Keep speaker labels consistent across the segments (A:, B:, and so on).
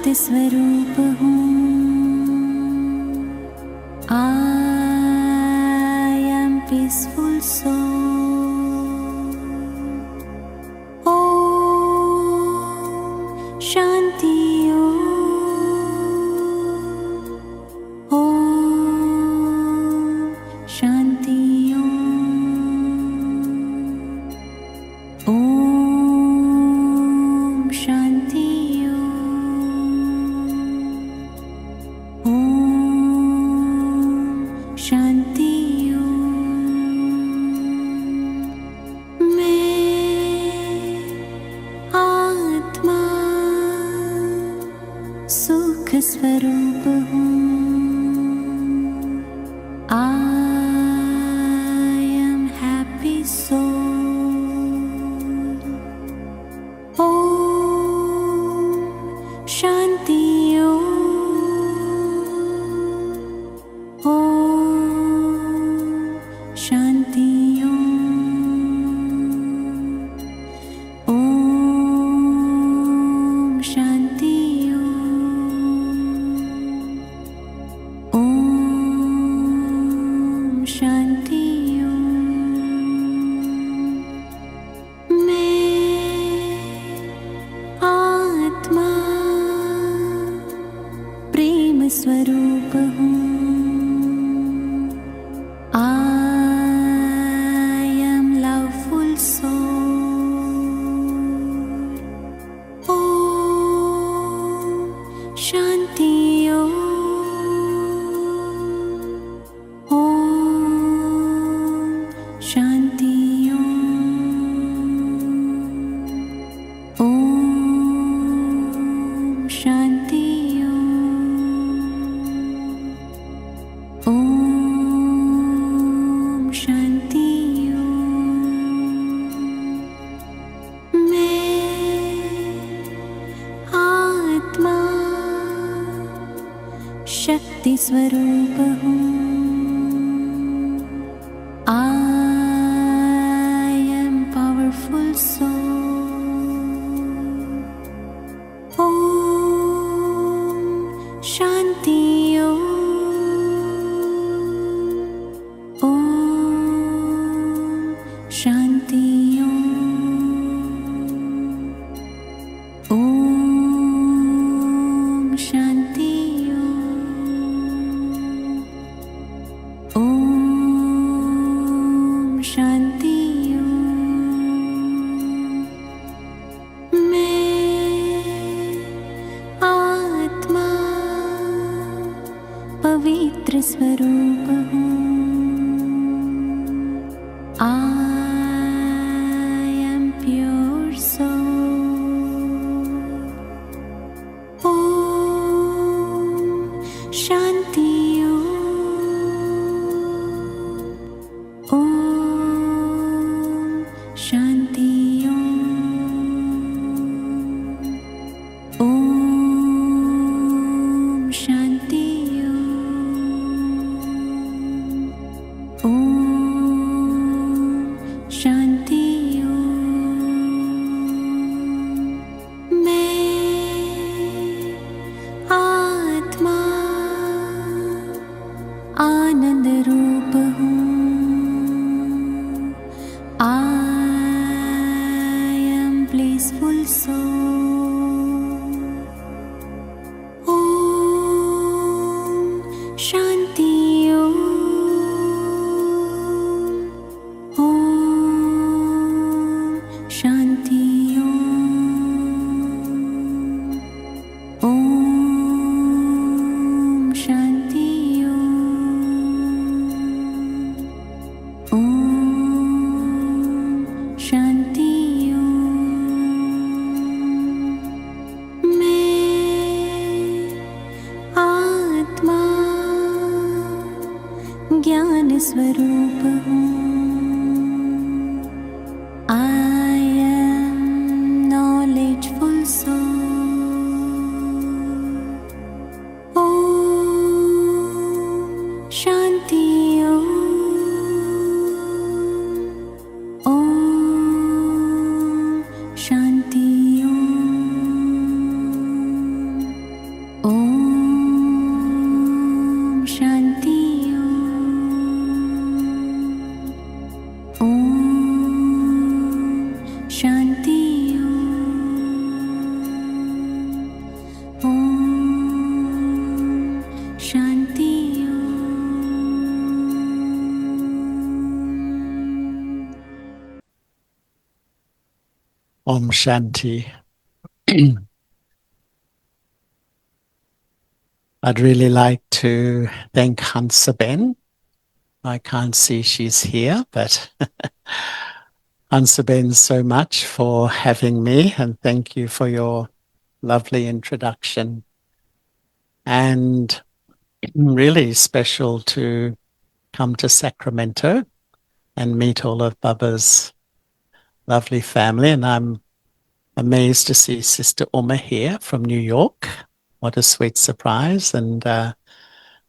A: शक्ति स्वरूप हूँ। I am peaceful soul. Om Shanti Om Shanti Om Shanti Om Shanti सुख स्वरूप हूँ। I am happy soul. Om Shanti Om Shanti Om Shanti शांति मैं आत्मा प्रेम स्वरूप हूँ। I am loveful soul. Om Shanti Shanti Om Shanti Om Shanti मैं आत्मा शक्ति स्वरूप हूँ। Powerful soul. ओम शांति ओम शांति ओम शांति ओम शांति पवित्र स्वरूप हूँ। I am pure soul. Om Shanti Om Shanti Om Shanti Om Shanti मैं आत्मा आनंद रूप हूँ। I am blissful soul. Om Shanti Shanti Om Shanti Om Shanti मैं आत्मा ज्ञान स्वरूप हूँ। I am knowledgeful soul. Om Shanti Om
B: Om Shanti. I'd really like to thank Hansaben. I can't see she's here, but Hansaben, so much for having me, and thank you for your lovely introduction. And really special to come to Sacramento and meet all of Baba's lovely family. And I'm amazed to see Sister Uma here from New York. What a sweet surprise. And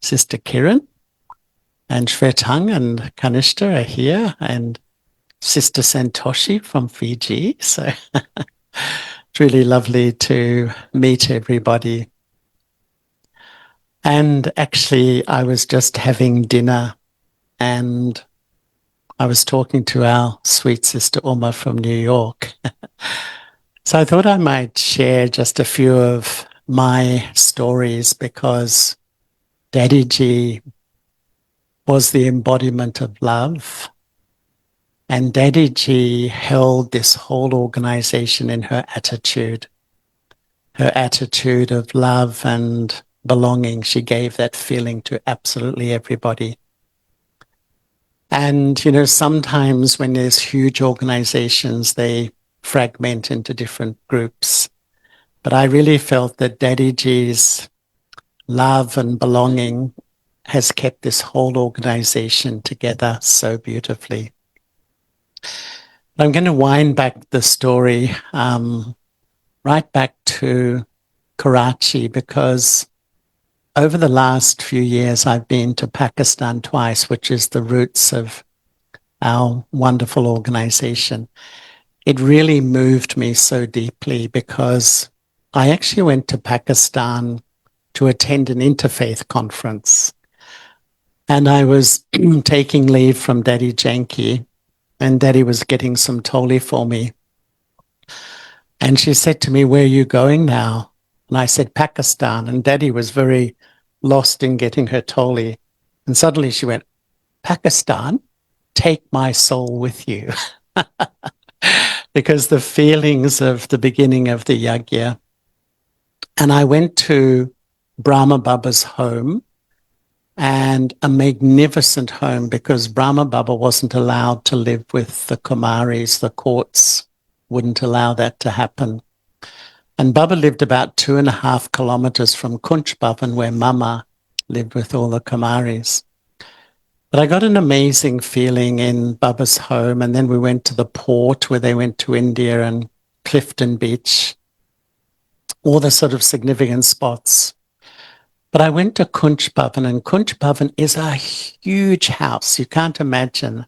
B: Sister Kiran and Shvetang and Kanishta are here, and Sister Santoshi from Fiji. So it's really lovely to meet everybody. And actually, I was just having dinner and I was talking to our sweet Sister Uma from New York. So I thought I might share just a few of my stories because Daddy G was the embodiment of love. And Daddy G held this whole organization in her attitude of love and belonging. She gave that feeling to absolutely everybody. And, you know, sometimes when there's huge organizations, they fragment into different groups. But I really felt that Daddy G's love and belonging has kept this whole organization together so beautifully. I'm going to wind back the story right back to Karachi because over the last few years I've been to Pakistan twice, which is the roots of our wonderful organization. It really moved me so deeply because I actually went to Pakistan to attend an interfaith conference. And I was taking leave from Daddy Janki, and Daddy was getting some toli for me. And she said to me, "Where are you going now?" And I said, "Pakistan." And Daddy was very lost in getting her toli. And suddenly she went, "Pakistan, take my soul with you." Because the feelings of the beginning of the yagya. And I went to Brahma Baba's home, and a magnificent home because Brahma Baba wasn't allowed to live with the Kumaris. The courts wouldn't allow that to happen. And Baba lived about 2.5 kilometers from Kunch Bhavan, where Mama lived with all the Kumaris. But I got an amazing feeling in Baba's home. And then we went to the port where they went to India and Clifton Beach, all the sort of significant spots. But I went to Kunch Bhavan, and Kunch Bhavan is a huge house. You can't imagine.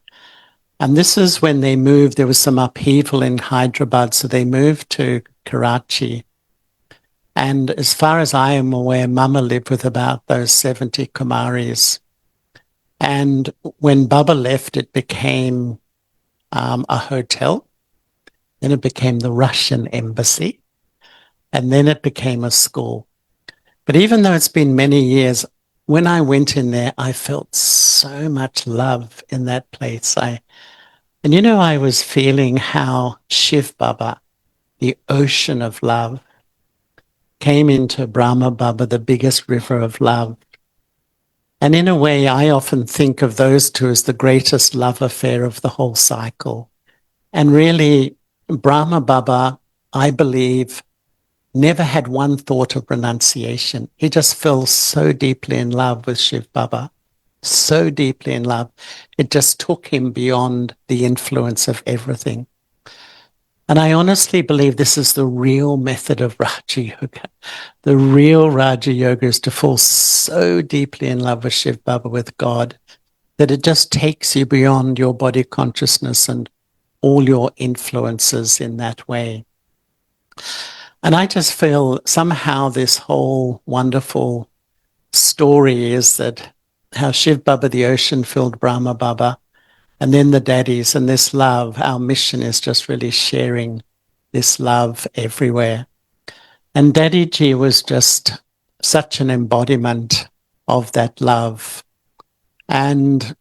B: And this is when they moved. There was some upheaval in Hyderabad, so they moved to Karachi. And as far as I am aware, Mama lived with about those 70 Kumaris. And when Baba left, it became a hotel. Then it became the Russian embassy. And then it became a school. But even though it's been many years, when I went in there, I felt so much love in that place. I was feeling how Shiv Baba, the ocean of love, came into Brahma Baba, the biggest river of love. And in a way, I often think of those two as the greatest love affair of the whole cycle. And really, Brahma Baba, I believe, never had one thought of renunciation. He just fell so deeply in love with Shiv Baba, so deeply in love. It just took him beyond the influence of everything. And I honestly believe this is the real method of Raja Yoga. The real Raja Yoga is to fall so deeply in love with Shiv Baba, with God, that it just takes you beyond your body consciousness and all your influences in that way. And I just feel somehow this whole wonderful story is that how Shiv Baba, the ocean, filled Brahma Baba, and then the daddies and this love. Our mission is just really sharing this love everywhere. And Daddy Ji was just such an embodiment of that love. And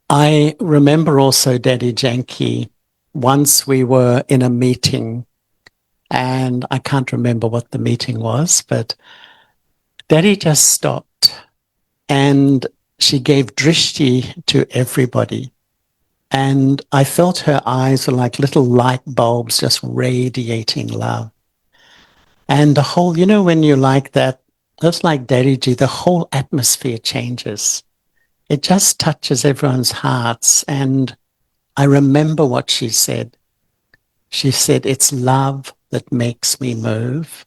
B: I remember also Daddy Janki once we were in a meeting, and I can't remember what the meeting was, but Daddy just stopped and she gave drishti to everybody. And I felt her eyes were like little light bulbs just radiating love. And the whole, when you like that, just like Daddy, the whole atmosphere changes. It just touches everyone's hearts. And I remember what she said. She said, it's love that makes me move.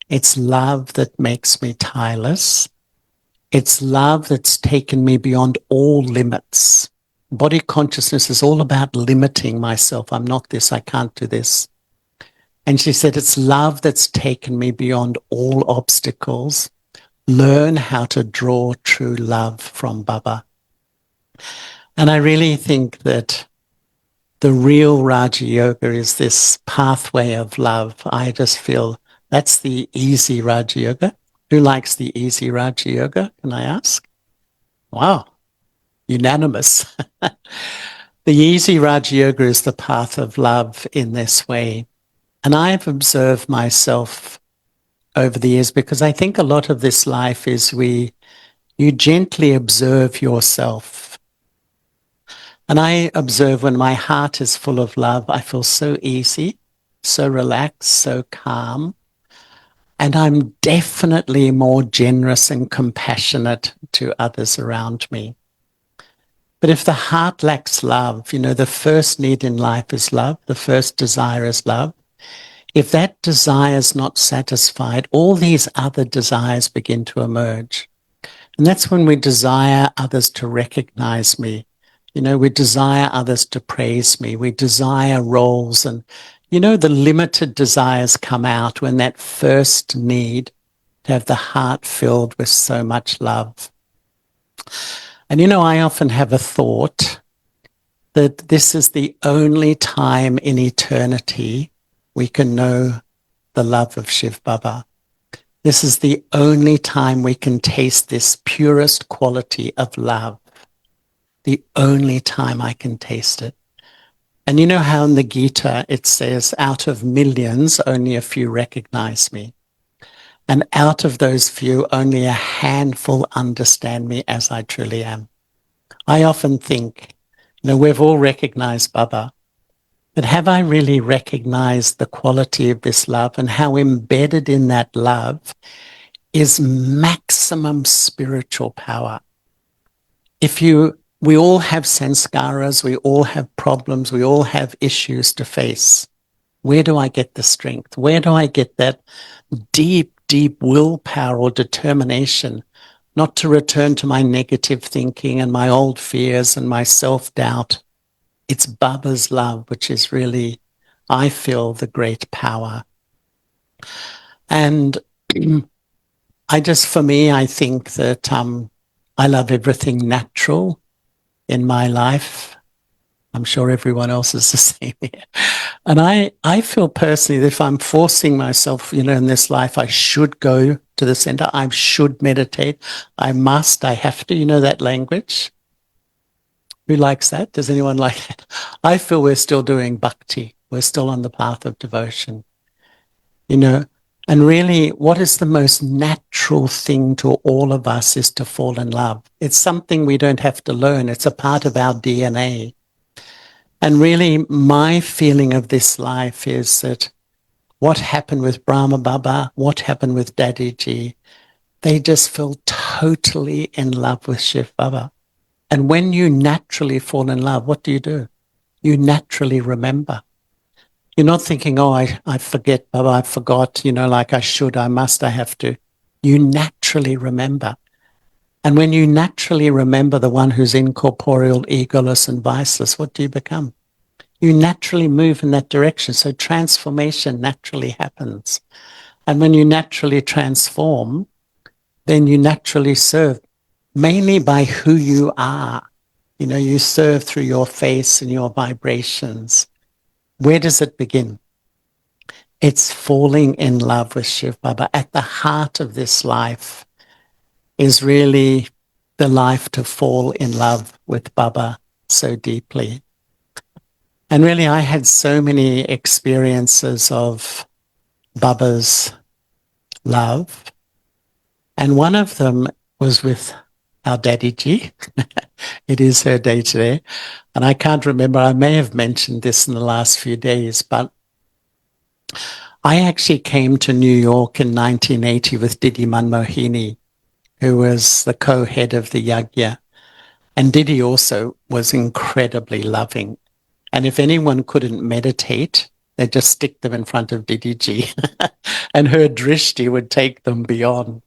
B: It's love that makes me tireless. It's love that's taken me beyond all limits. Body consciousness is all about limiting myself. I'm not this, I can't do this. And she said, it's love that's taken me beyond all obstacles. Learn how to draw true love from Baba. And I really think that the real Raja Yoga is this pathway of love. I just feel that's the easy Raja Yoga. Who likes the easy Raja Yoga? Can I ask? Wow, unanimous. The easy Raja Yoga is the path of love in this way. And I've observed myself over the years because I think a lot of this life is you gently observe yourself. And I observe when my heart is full of love, I feel so easy, so relaxed, so calm. And I'm definitely more generous and compassionate to others around me. But if the heart lacks love, the first need in life is love. The first desire is love. If that desire is not satisfied, all these other desires begin to emerge. And that's when we desire others to recognize me. We desire others to praise me. We desire roles. And, the limited desires come out when that first need to have the heart filled with so much love. And, I often have a thought that this is the only time in eternity we can know the love of Shiv Baba. This is the only time we can taste this purest quality of love. The only time I can taste it. And you know how in the Gita it says, out of millions, only a few recognize me. And out of those few, only a handful understand me as I truly am. I often think, we've all recognized Baba, but have I really recognized the quality of this love and how embedded in that love is maximum spiritual power? We all have sanskaras, we all have problems, we all have issues to face. Where do I get the strength? Where do I get that deep, deep willpower or determination not to return to my negative thinking and my old fears and my self-doubt? It's Baba's love, which is really, I feel, the great power. And for me, I think that I love everything natural in my life. I'm sure everyone else is the same here. And I feel personally that if I'm forcing myself, in this life, I should go to the center. I should meditate. I have to, that language. Who likes that? Does anyone like that? I feel we're still doing bhakti. We're still on the path of devotion. And really, what is the most natural thing to all of us is to fall in love. It's something we don't have to learn. It's a part of our DNA. And really, my feeling of this life is that what happened with Brahma Baba, what happened with Dadiji, they just fell totally in love with Shiv Baba. And when you naturally fall in love, what do? You naturally remember. You're not thinking, oh, I forget, Baba, I forgot, like I should, I must, I have to. You naturally remember. And when you naturally remember the one who's incorporeal, egoless, and viceless, what do you become? You naturally move in that direction. So transformation naturally happens. And when you naturally transform, then you naturally serve, mainly by who you are. You serve through your face and your vibrations. Where does it begin? It's falling in love with Shiv Baba. At the heart of this life is really the life to fall in love with Baba so deeply. And really, I had so many experiences of Baba's love. And one of them was with our Daddy G. It is her day today. And I can't remember, I may have mentioned this in the last few days, but I actually came to New York in 1980 with Didi Manmohini, who was the co-head of the Yagya. And Didi also was incredibly loving. And if anyone couldn't meditate, they'd just stick them in front of Didi Ji and her drishti would take them beyond.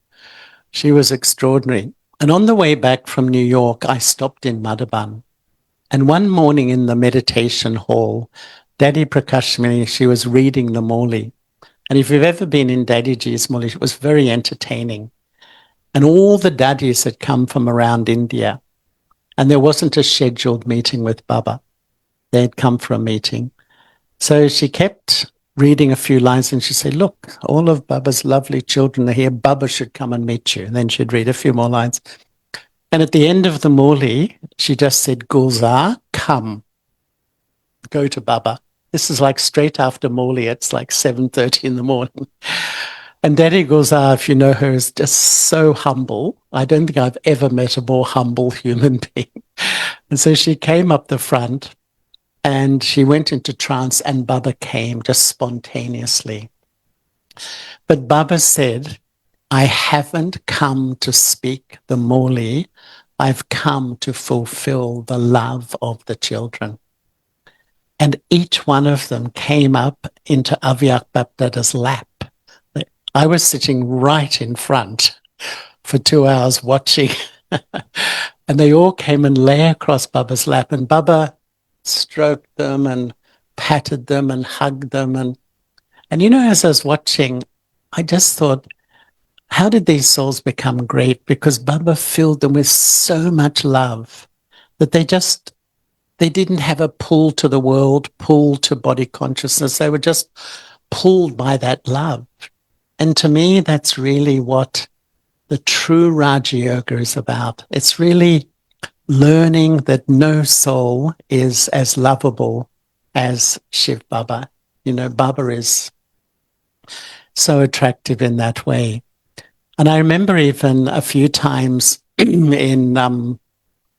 B: She was extraordinary. And on the way back from New York, I stopped in Madhaban. And one morning in the meditation hall, Daddy Prakashmani, she was reading the Moli. And if you've ever been in Daddy Ji's Moli, it was very entertaining. And all the daddies had come from around India. And there wasn't a scheduled meeting with Baba. They had come for a meeting. So she kept reading a few lines and she said, look, all of Baba's lovely children are here. Baba should come and meet you. And then she'd read a few more lines. And at the end of the Murli, she just said, Gulzar, come, go to Baba. This is like straight after Murli. It's like 7:30 in the morning. And Daddy Gulzar, if you know her, is just so humble. I don't think I've ever met a more humble human being. And so she came up the front and she went into trance and Baba came just spontaneously. But Baba said, I haven't come to speak the Murli. I've come to fulfill the love of the children. And each one of them came up into Avyak Bapdada's lap. I was sitting right in front for 2 hours watching. And they all came and lay across Baba's lap. And Baba stroked them and patted them and hugged them. And you know, as I was watching, I just thought, how did these souls become great? Because Baba filled them with so much love that they didn't have a pull to the world, pull to body consciousness. They were just pulled by that love. And to me, that's really what the true Raja Yoga is about. It's really learning that no soul is as lovable as Shiv Baba. You know, Baba is so attractive in that way. And I remember even a few times in the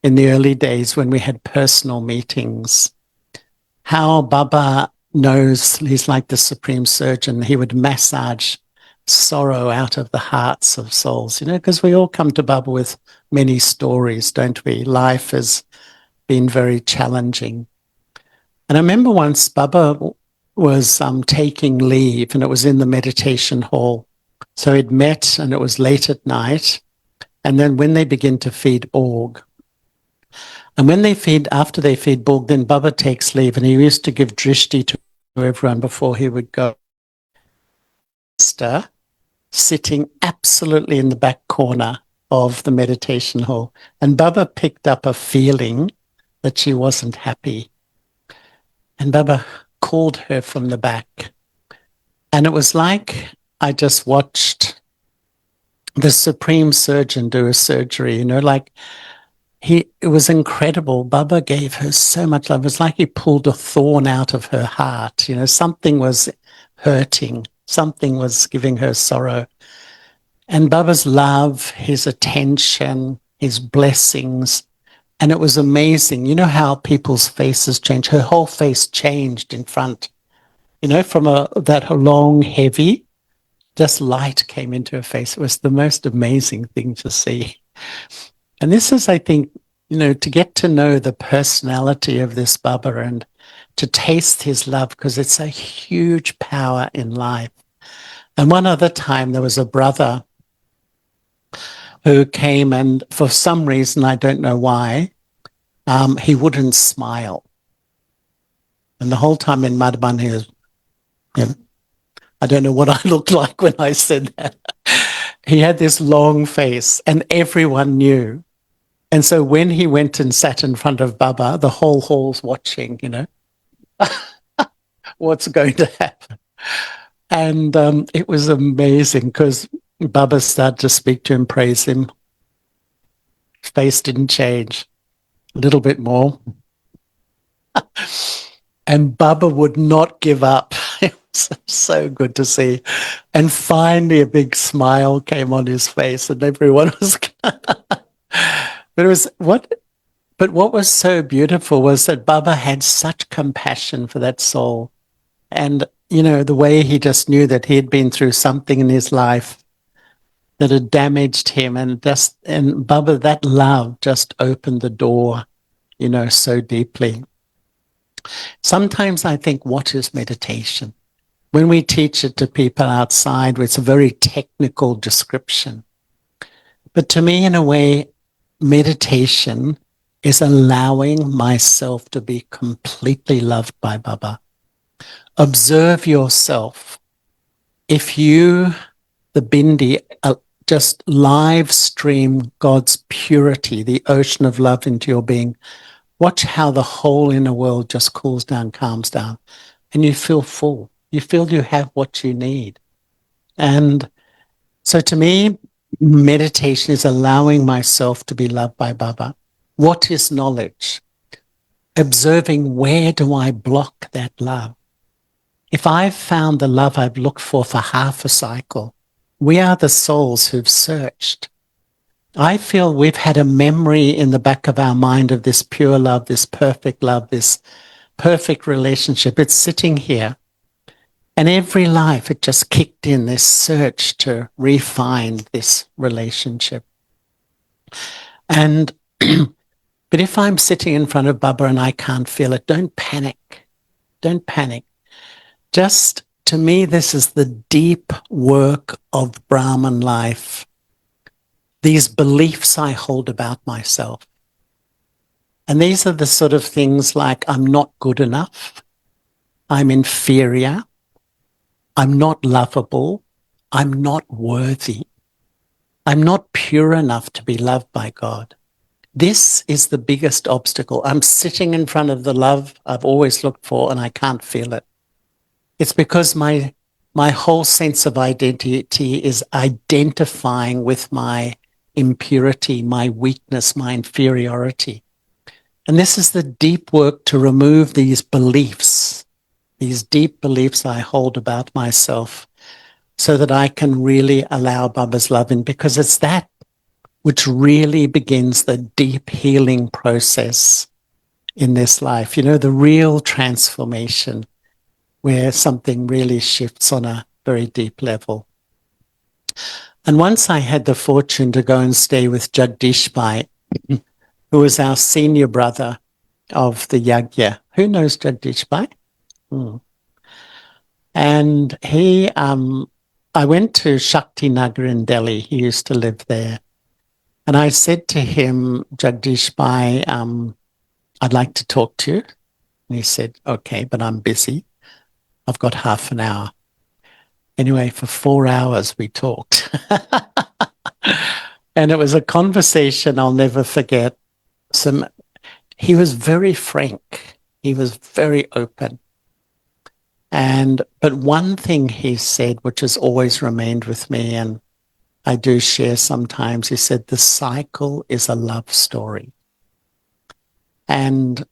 B: early days when we had personal meetings, how Baba knows he's like the supreme surgeon. He would massage sorrow out of the hearts of souls, you know, because we all come to Baba with many stories, don't we? Life has been very challenging. And I remember once Baba was taking leave and it was in the meditation hall. So he'd met and it was late at night. And then when they begin to feed org, and when they feed, after they feed Borg, then Baba takes leave and he used to give drishti to everyone before he would go. Sister sitting absolutely in the back corner of the meditation hall. And Baba picked up a feeling that she wasn't happy. And Baba called her from the back. And it was like I just watched the supreme surgeon do a surgery, you know, like it was incredible. Baba gave her so much love. It was like he pulled a thorn out of her heart. You know, something was hurting. Something was giving her sorrow. And Baba's love, his attention, his blessings, and it was amazing. You know how people's faces change? Her whole face changed in front. You know, from that long, heavy, just light came into her face. It was the most amazing thing to see. And this is, I think, you know, to get to know the personality of this Baba and to taste his love, because it's a huge power in life. And one other time there was a brother who came and for some reason, I don't know why, he wouldn't smile. And the whole time in Madhaban, he was, you know, I don't know what I looked like when I said that. He had this long face and everyone knew. And so when he went and sat in front of Baba, the whole hall's watching, you know, what's going to happen. And it was amazing because Baba started to speak to him, praise him. His face didn't change, a little bit more. And Baba would not give up. It was so good to see. And finally, a big smile came on his face, and everyone was. But it was what. But what was so beautiful was that Baba had such compassion for that soul, and the way he just knew that he had been through something in his life that had damaged him, and Baba, that love just opened the door, so deeply. Sometimes I think, what is meditation? When we teach it to people outside, it's a very technical description. But to me, in a way, meditation is allowing myself to be completely loved by Baba. Observe yourself. If you, the Bindi, just live stream God's purity, the ocean of love into your being, watch how the whole inner world just cools down, calms down, and you feel full. You feel you have what you need. And so to me, meditation is allowing myself to be loved by Baba. What is knowledge? Observing, where do I block that love? If I've found the love I've looked for half a cycle, we are the souls who've searched. I feel we've had a memory in the back of our mind of this pure love, this perfect relationship. It's sitting here. And every life, it just kicked in this search to refine this relationship. And, but if I'm sitting in front of Baba and I can't feel it, don't panic. Don't panic. Just, to me, this is the deep work of Brahman life. These beliefs I hold about myself. And these are the sort of things like, I'm not good enough. I'm inferior. I'm not lovable. I'm not worthy. I'm not pure enough to be loved by God. This is the biggest obstacle. I'm sitting in front of the love I've always looked for and I can't feel it. It's because my whole sense of identity is identifying with my impurity, my weakness, my inferiority. And this is the deep work to remove these beliefs, these deep beliefs I hold about myself, so that I can really allow Baba's love in, because it's that which really begins the deep healing process in this life. The real transformation where something really shifts on a very deep level. And once I had the fortune to go and stay with Jagdish Bhai, who was our senior brother of the Yagya. Who knows Jagdish Bhai? And I went to Shakti Nagar in Delhi. He used to live there. And I said to him, Jagdish Bhai, I'd like to talk to you. And he said, okay, but I'm busy. I've got half an hour. Anyway, for 4 hours we talked. And it was a conversation I'll never forget. He was very frank. He was very open. But one thing he said, which has always remained with me, and I do share sometimes, he said, the cycle is a love story. And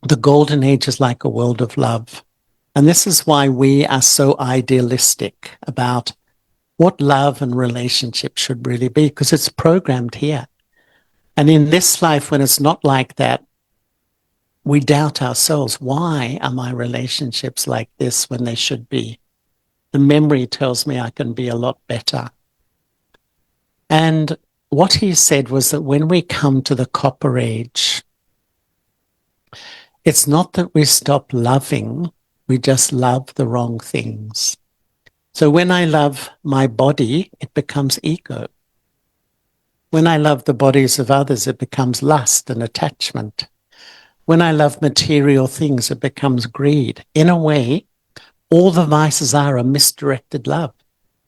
B: the golden age is like a world of love. And this is why we are so idealistic about what love and relationship should really be, because it's programmed here. And in this life, when it's not like that, we doubt ourselves. Why are my relationships like this when they should be? The memory tells me I can be a lot better. And what he said was that when we come to the copper age, it's not that we stop loving, we just love the wrong things. So when I love my body, it becomes ego. When I love the bodies of others, it becomes lust and attachment. When I love material things, it becomes greed. In a way, all the vices are a misdirected love,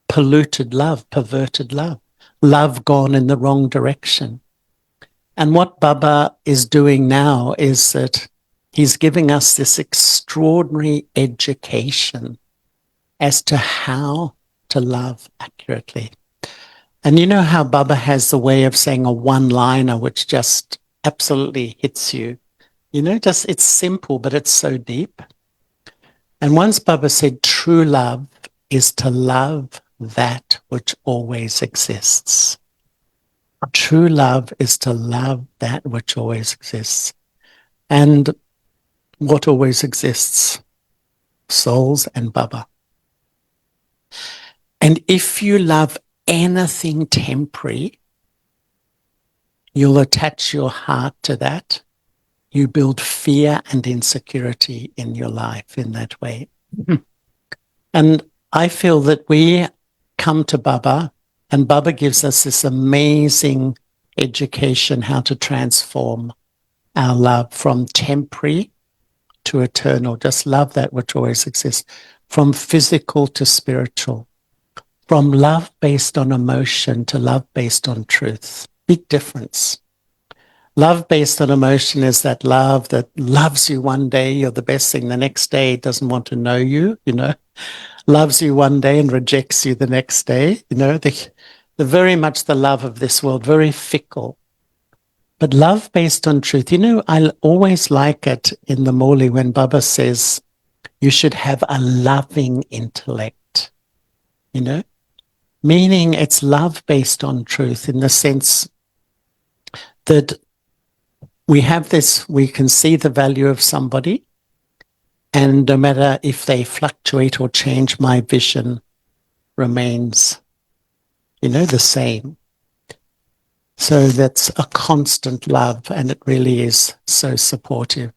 B: polluted love, perverted love, love gone in the wrong direction. And what Baba is doing now is that he's giving us this extraordinary education as to how to love accurately. And you know how Baba has the way of saying a one-liner which just absolutely hits you. Just it's simple, but it's so deep. And once Baba said, true love is to love that which always exists. True love is to love that which always exists. And what always exists? Souls and Baba. And if you love anything temporary, you'll attach your heart to that. You build fear and insecurity in your life in that way. And I feel that we come to Baba, and Baba gives us this amazing education how to transform our love from temporary to eternal. Just love that which always exists, from physical to spiritual, from love based on emotion to love based on truth. Big difference. Love based on emotion is that love that loves you one day, you're the best thing. The next day, doesn't want to know you, loves you one day and rejects you the next day. The very much the love of this world, very fickle. But love based on truth, I always like it in the Morley when Baba says, you should have a loving intellect, meaning it's love based on truth in the sense that we have this, we can see the value of somebody, and no matter if they fluctuate or change, my vision remains, the same. So that's a constant love, and it really is so supportive.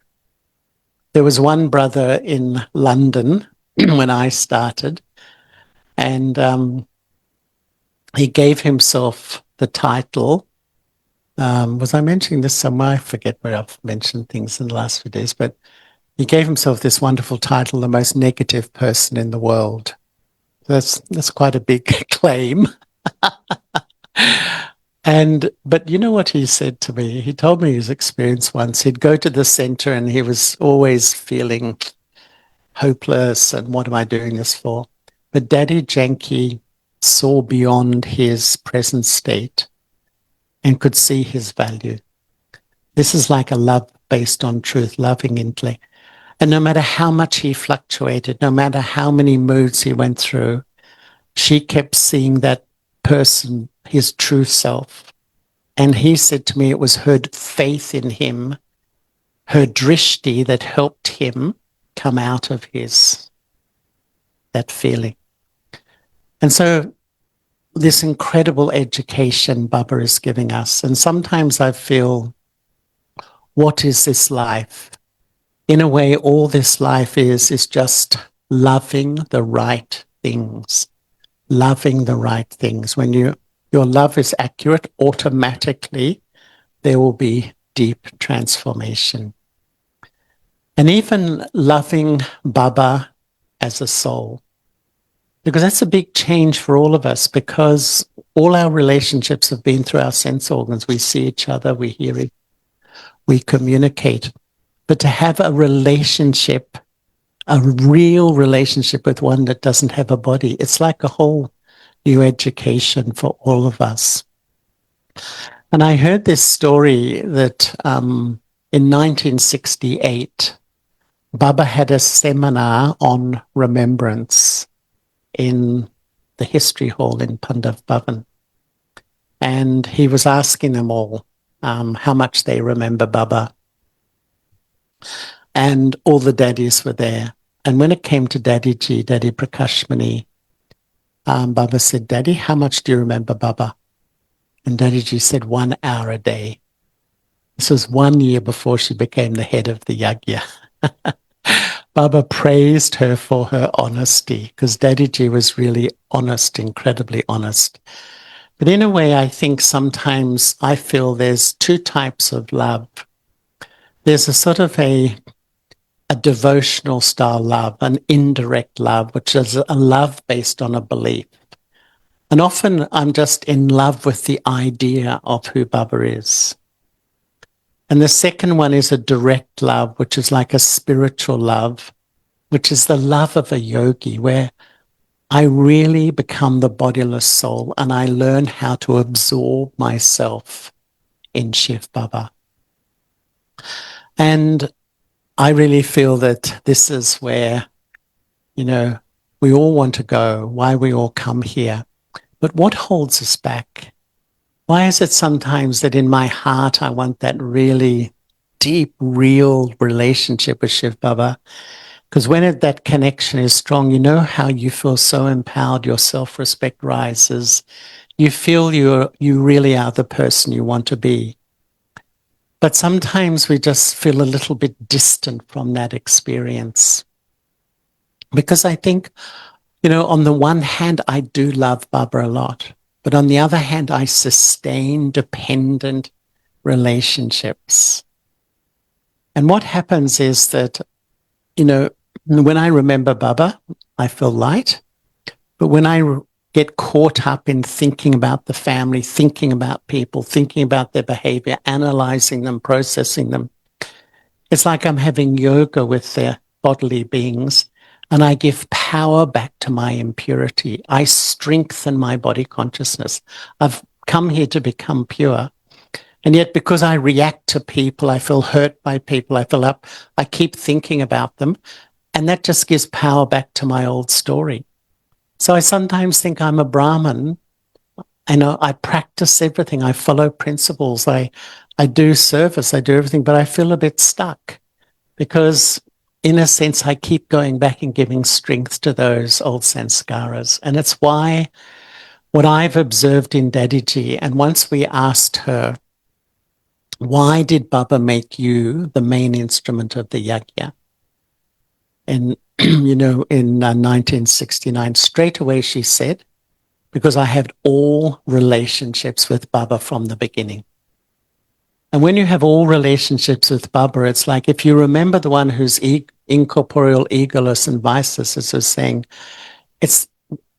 B: There was one brother in London when I started, and he gave himself the title. Was I mentioning this somewhere? I forget where I've mentioned things in the last few days, but he gave himself this wonderful title, the most negative person in the world. That's quite a big claim. But you know what he said to me? He told me his experience once. He'd go to the center and he was always feeling hopeless and what am I doing this for? But Daddy Janki saw beyond his present state and could see his value. This is like a love based on truth, loving intellect. And no matter how much he fluctuated, no matter how many moods he went through, she kept seeing that person, his true self. And he said to me, it was her faith in him, her drishti that helped him come out of that feeling. And so this incredible education Baba is giving us. And sometimes I feel, what is this life? In a way, all this life is just loving the right things. Loving the right things. When your love is accurate, automatically there will be deep transformation. And even loving Baba as a soul, because that's a big change for all of us, because all our relationships have been through our sense organs. We see each other, we hear it, we communicate. But to have a relationship, a real relationship with one that doesn't have a body, it's like a whole new education for all of us. And I heard this story that in 1968, Baba had a seminar on remembrance in the History Hall in Pandav Bhavan. And he was asking them all how much they remember Baba. And all the daddies were there. And when it came to Daddy Prakashmani, Baba said, Daddy, how much do you remember Baba? And Daddy said, 1 hour a day. This was 1 year before she became the head of the yagya. Baba praised her for her honesty, because Daddy was really honest, incredibly honest. But in a way, I think sometimes I feel there's two types of love. There's a sort of a devotional style love, an indirect love, which is a love based on a belief. And often I'm just in love with the idea of who Baba is. And the second one is a direct love, which is like a spiritual love, which is the love of a yogi, where I really become the bodiless soul and I learn how to absorb myself in Shiv Baba. And I really feel that this is where, we all want to go, why we all come here. But what holds us back? Why is it sometimes that in my heart I want that really deep, real relationship with Shiv Baba? Because when that connection is strong, you know how you feel so empowered, your self-respect rises. You feel you really are the person you want to be. But sometimes we just feel a little bit distant from that experience. Because I think, on the one hand, I do love Baba a lot. But on the other hand, I sustain dependent relationships. And what happens is that, when I remember Baba, I feel light. But when I get caught up in thinking about the family, thinking about people, thinking about their behavior, analyzing them, processing them, it's like I'm having yoga with their bodily beings, and I give power back to my impurity. I strengthen my body consciousness. I've come here to become pure. And yet, because I react to people, I feel hurt by people, I keep thinking about them, and that just gives power back to my old story. So I sometimes think I'm a Brahmin. I practice everything. I follow principles. I do service. I do everything, but I feel a bit stuck because, in a sense, I keep going back and giving strength to those old sanskaras. And it's why what I've observed in Dadiji, and once we asked her, why did Baba make you the main instrument of the yajna? And, in 1969, straight away she said, because I had all relationships with Baba from the beginning. And when you have all relationships with Baba, it's like if you remember the one who's incorporeal, egoless, and viceless, as I was saying, it's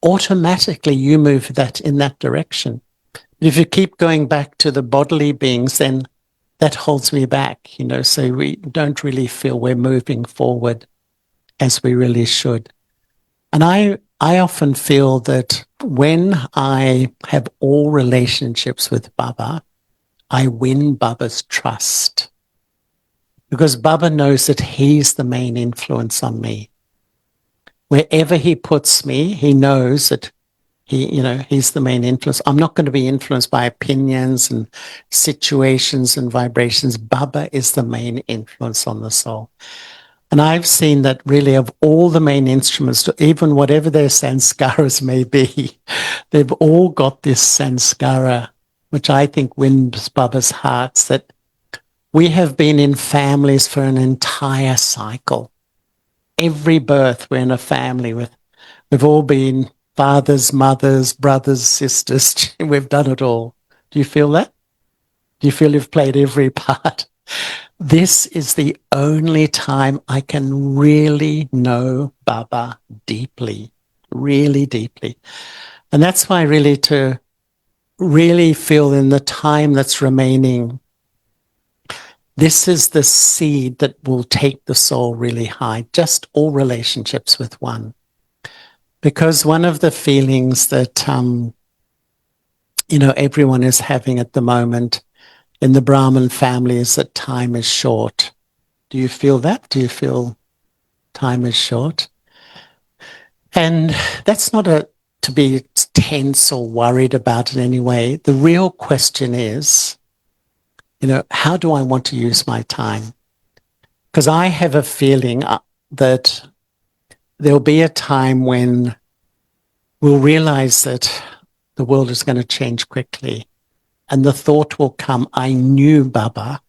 B: automatically you move that in that direction. But if you keep going back to the bodily beings, then that holds me back, so we don't really feel we're moving forward as we really should. And I often feel that when I have all relationships with Baba, I win Baba's trust because Baba knows that he's the main influence on me. Wherever he puts me, he knows that he's the main influence. I'm not going to be influenced by opinions and situations and vibrations. Baba is the main influence on the soul. And I've seen that really of all the main instruments, even whatever their sanskaras may be, they've all got this sanskara, which I think wins Baba's hearts, that we have been in families for an entire cycle. Every birth, we're in a family we've all been fathers, mothers, brothers, sisters. We've done it all. Do you feel that? Do you feel you've played every part? This is the only time I can really know Baba deeply, really deeply. And that's why really to really feel in the time that's remaining, this is the seed that will take the soul really high, just all relationships with one. Because one of the feelings that, everyone is having at the moment in the Brahmin family is that time is short. Do you feel that? Do you feel time is short? And that's not to be tense or worried about in any way. The real question is, how do I want to use my time? Because I have a feeling that there'll be a time when we'll realize that the world is going to change quickly. And the thought will come, I knew Baba.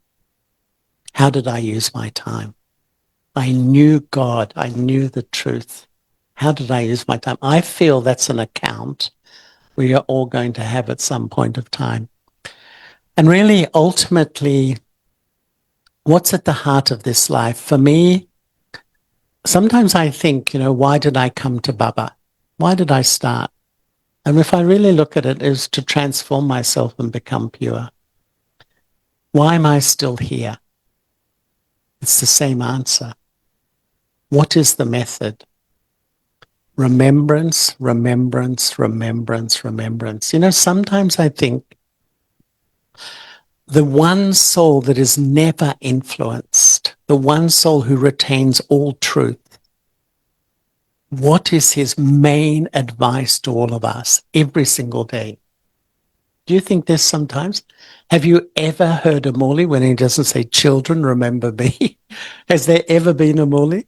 B: How did I use my time? I knew God. I knew the truth. How did I use my time? I feel that's an account we are all going to have at some point of time. And really, ultimately, what's at the heart of this life? For me, sometimes I think, why did I come to Baba? Why did I start? And if I really look at it, is to transform myself and become pure. Why am I still here? It's the same answer. What is the method? Remembrance, remembrance, remembrance, remembrance. Sometimes I think the one soul that is never influenced, the one soul who retains all truth, what is his main advice to all of us every single day? Do you think this sometimes? Have you ever heard a Morley when he doesn't say, children, remember me? Has there ever been a Morley?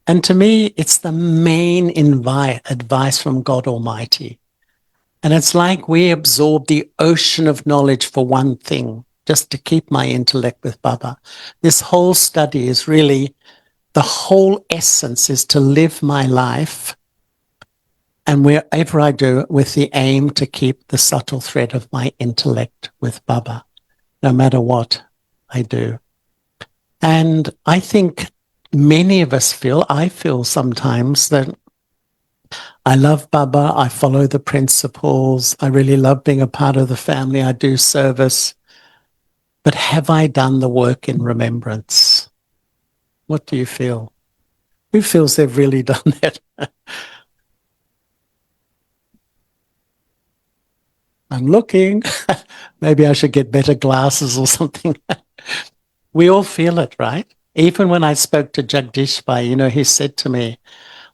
B: And to me, it's the main advice from God Almighty. And it's like we absorb the ocean of knowledge for one thing, just to keep my intellect with Baba. This whole study is really, the whole essence is to live my life, and wherever I do it, with the aim to keep the subtle thread of my intellect with Baba, no matter what I do. And I think many of us I feel sometimes that I love Baba, I follow the principles, I really love being a part of the family, I do service, but have I done the work in remembrance? What do you feel? Who feels they've really done that? I'm looking. Maybe I should get better glasses or something. We all feel it, right? Even when I spoke to Jagdish Bhai, he said to me,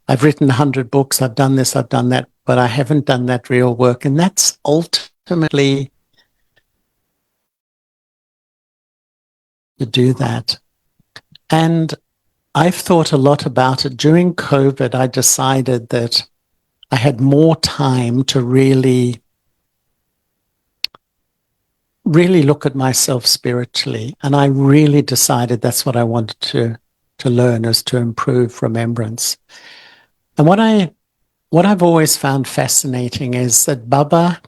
B: I've written 100 books, I've done this, I've done that, but I haven't done that real work. And that's ultimately to do that. And I've thought a lot about it. During COVID, I decided that I had more time to really look at myself spiritually. And I really decided that's what I wanted to learn, is to improve remembrance. And what I've always found fascinating is that Baba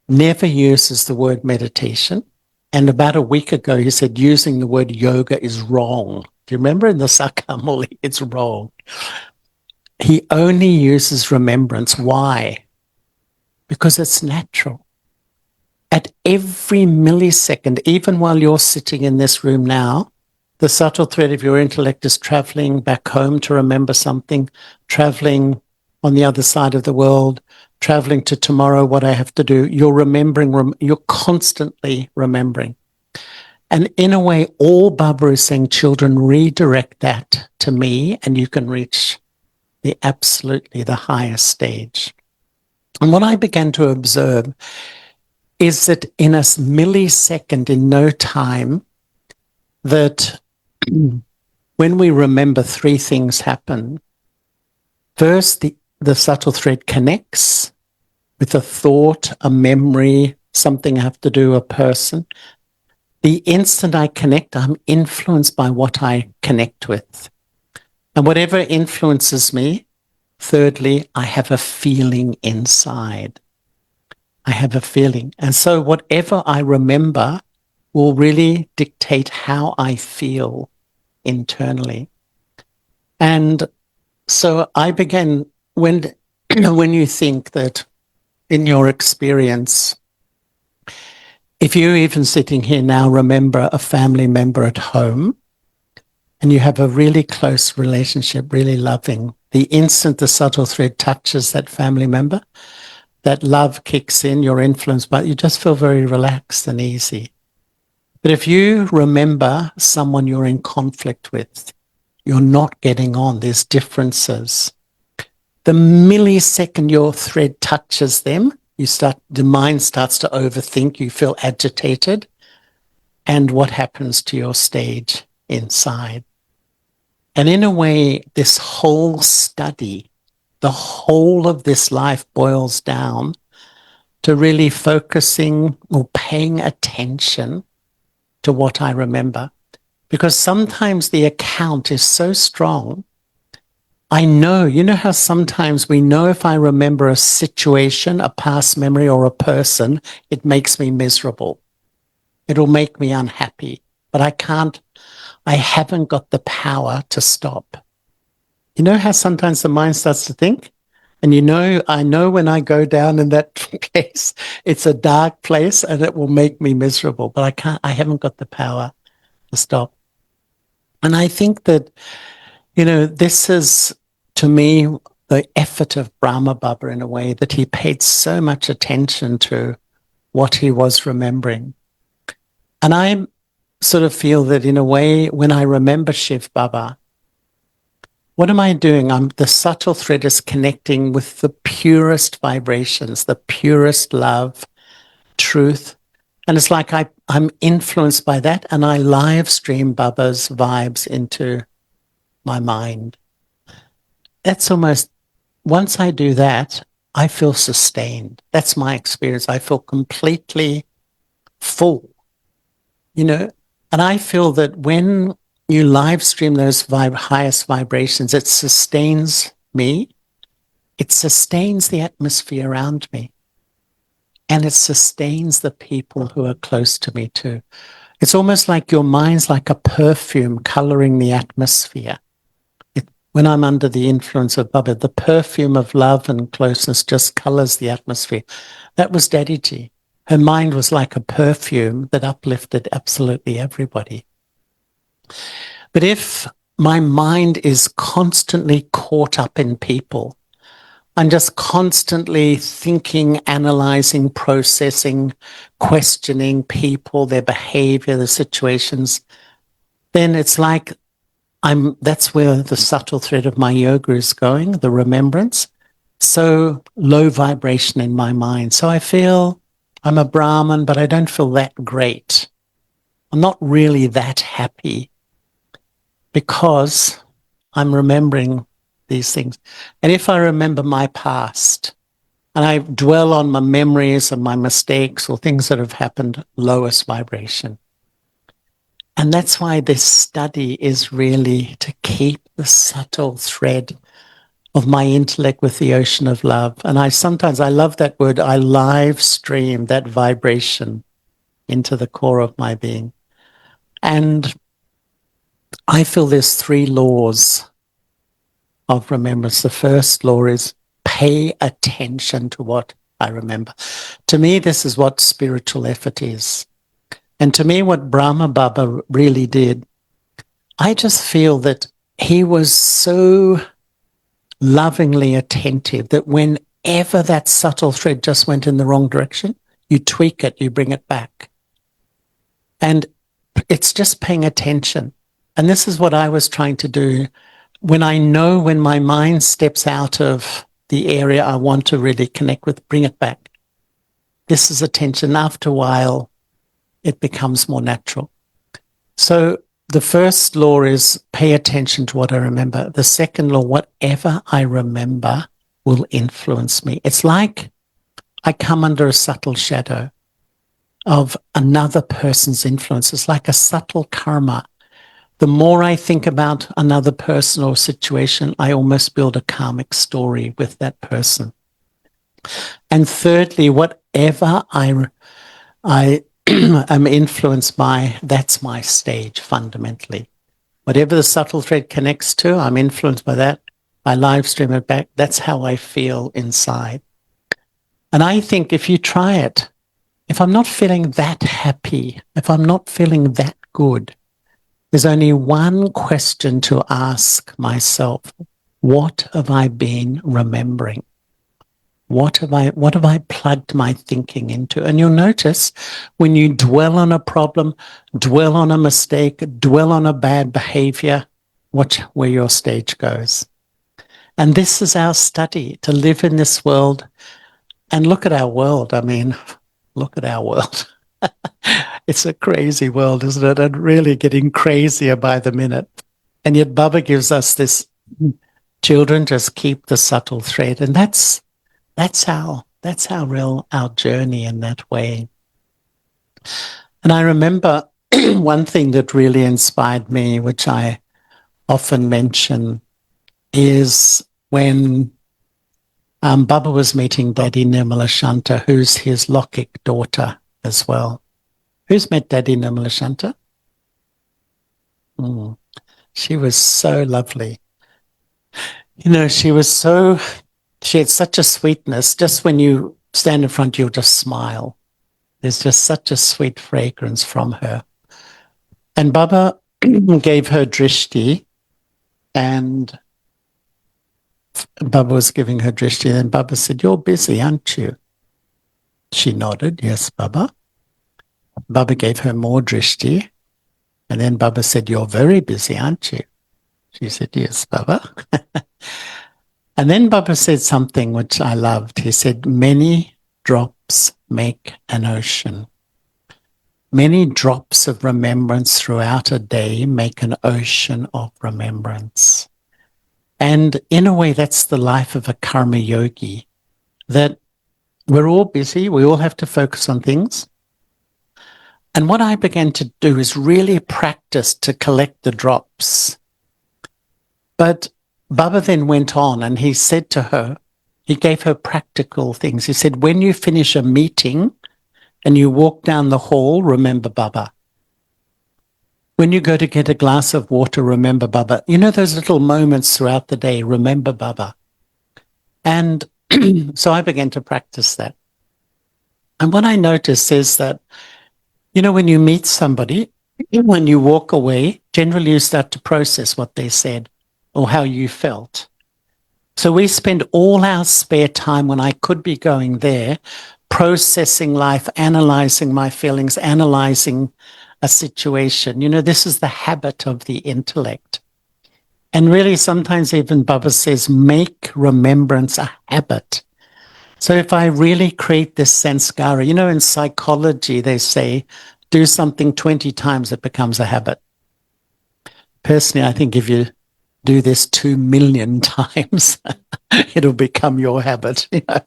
B: never uses the word meditation. And about a week ago, he said using the word yoga is wrong. Do you remember in the Sakamuli? It's wrong. He only uses remembrance. Why? Because it's natural. At every millisecond, even while you're sitting in this room now, the subtle thread of your intellect is traveling back home to remember something, traveling on the other side of the world, traveling to tomorrow, what I have to do. You're remembering, you're constantly remembering. And in a way, all Baba is saying, children, redirect that to me, and you can reach the highest stage. And what I began to observe is that in a millisecond, in no time, that when we remember, three things happen. First, the subtle thread connects with a thought, a memory, something I have to do, a person. The instant I connect, I'm influenced by what I connect with. And whatever influences me, thirdly, I have a feeling inside. I have a feeling. And so whatever I remember will really dictate how I feel internally. And so I began, when you think that in your experience, if you're even sitting here now, remember a family member at home, and you have a really close relationship, really loving, the instant the subtle thread touches that family member, that love kicks in, you're influenced by it, you just feel very relaxed and easy. But if you remember someone you're in conflict with, you're not getting on, there's differences. The millisecond your thread touches them, the mind starts to overthink, you feel agitated, and what happens to your stage inside? And in a way, this whole study, the whole of this life boils down to really focusing or paying attention to what I remember. Because sometimes the account is so strong. I know, you know how sometimes we know if I remember a situation, a past memory, or a person, it makes me miserable. It'll make me unhappy, but I haven't got the power to stop. You know how sometimes the mind starts to think? And I know when I go down in that place, it's a dark place and it will make me miserable, but I haven't got the power to stop. And I think that, this is, to me, the effort of Brahma Baba in a way, that he paid so much attention to what he was remembering. And I sort of feel that in a way, when I remember Shiv Baba, what am I doing? The subtle thread is connecting with the purest vibrations, the purest love, truth. And it's like I'm influenced by that, and I live stream Baba's vibes into my mind. That's almost, once I do that, I feel sustained. That's my experience. I feel completely full, you know, and I feel that when you live stream those highest vibrations, it sustains me. It sustains the atmosphere around me. And it sustains the people who are close to me too. It's almost like your mind's like a perfume coloring the atmosphere. When I'm under the influence of Baba, the perfume of love and closeness just colors the atmosphere. That was Dadiji. Her mind was like a perfume that uplifted absolutely everybody. But if my mind is constantly caught up in people, I'm just constantly thinking, analyzing, processing, questioning people, their behavior, the situations, then it's like that's where the subtle thread of my yoga is going, the remembrance. So low vibration in my mind. So I feel I'm a Brahmin, but I don't feel that great. I'm not really that happy because I'm remembering these things. And if I remember my past and I dwell on my memories and my mistakes or things that have happened, lowest vibration. And that's why this study is really to keep the subtle thread of my intellect with the ocean of love. And I love that word, I live stream that vibration into the core of my being. And I feel there's 3 laws of remembrance. The first law is pay attention to what I remember. To me, this is what spiritual effort is. And to me, what Brahma Baba really did, I just feel that he was so lovingly attentive that whenever that subtle thread just went in the wrong direction, you tweak it, you bring it back. And it's just paying attention. And this is what I was trying to do. When I know when my mind steps out of the area I want to really connect with, bring it back. This is attention. After a while, it becomes more natural. So the first law is pay attention to what I remember. The second law, whatever I remember will influence me. It's like I come under a subtle shadow of another person's influence. It's like a subtle karma. The more I think about another person or situation, I almost build a karmic story with that person. And thirdly, whatever I am influenced by, that's my stage fundamentally. Whatever the subtle thread connects to, I'm influenced by that. I live stream it back. That's how I feel inside. And I think if you try it, if I'm not feeling that happy, if I'm not feeling that good, there's only one question to ask myself. What have I been remembering? What have I plugged my thinking into? And you'll notice when you dwell on a problem, dwell on a mistake, dwell on a bad behavior, watch where your stage goes. And this is our study, to live in this world. And look at our world. I mean, look at our world. It's a crazy world, isn't it? And really getting crazier by the minute. And yet Baba gives us this, children, just keep the subtle thread. And that's our journey in that way. And I remember one thing that really inspired me, which I often mention, is when Baba was meeting Daddy Nirmala Shanta, who's his Lokik daughter as well. Who's met Daddy Nirmala Shanta? She was so lovely. You know, she had such a sweetness. Just when you stand in front, you'll just smile. There's just such a sweet fragrance from her. And Baba gave her drishti, and Baba was giving her drishti, and Baba said, "You're busy, aren't you?" She nodded, "Yes, Baba." Baba gave her more drishti. And then Baba said, "You're very busy, aren't you?" She said, "Yes, Baba." And then Baba said something which I loved. He said, "Many drops make an ocean. Many drops of remembrance throughout a day make an ocean of remembrance." And in a way, that's the life of a karma yogi, that we're all busy. We all have to focus on things. And what I began to do is really practice to collect the drops. But Baba then went on and he said to her, he gave her practical things. He said, when you finish a meeting and you walk down the hall, remember Baba. When you go to get a glass of water, remember Baba. You know those little moments throughout the day, remember Baba. And so I began to practice that. And what I noticed is that, you know, when you meet somebody, when you walk away, generally you start to process what they said or how you felt. So we spend all our spare time when I could be going there, processing life, analyzing my feelings, analyzing a situation. You know, this is the habit of the intellect. And really, sometimes even Baba says, make remembrance a habit. So if I really create this sanskara, you know, in psychology, they say, do something 20 times, it becomes a habit. Personally, I think if you do this 2 million times, it'll become your habit. You know?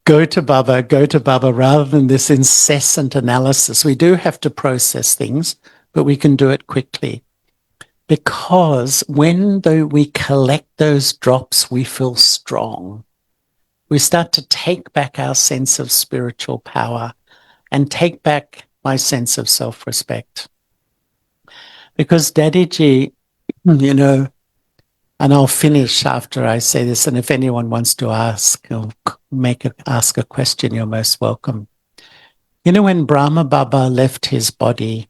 B: Go to Baba, rather than this incessant analysis. We do have to process things, but we can do it quickly. Because when we collect those drops, we feel strong. We start to take back our sense of spiritual power and take back my sense of self-respect. Because Daddyji, you know, and I'll finish after I say this, and if anyone wants to ask or ask a question, you're most welcome. You know, when Brahma Baba left his body,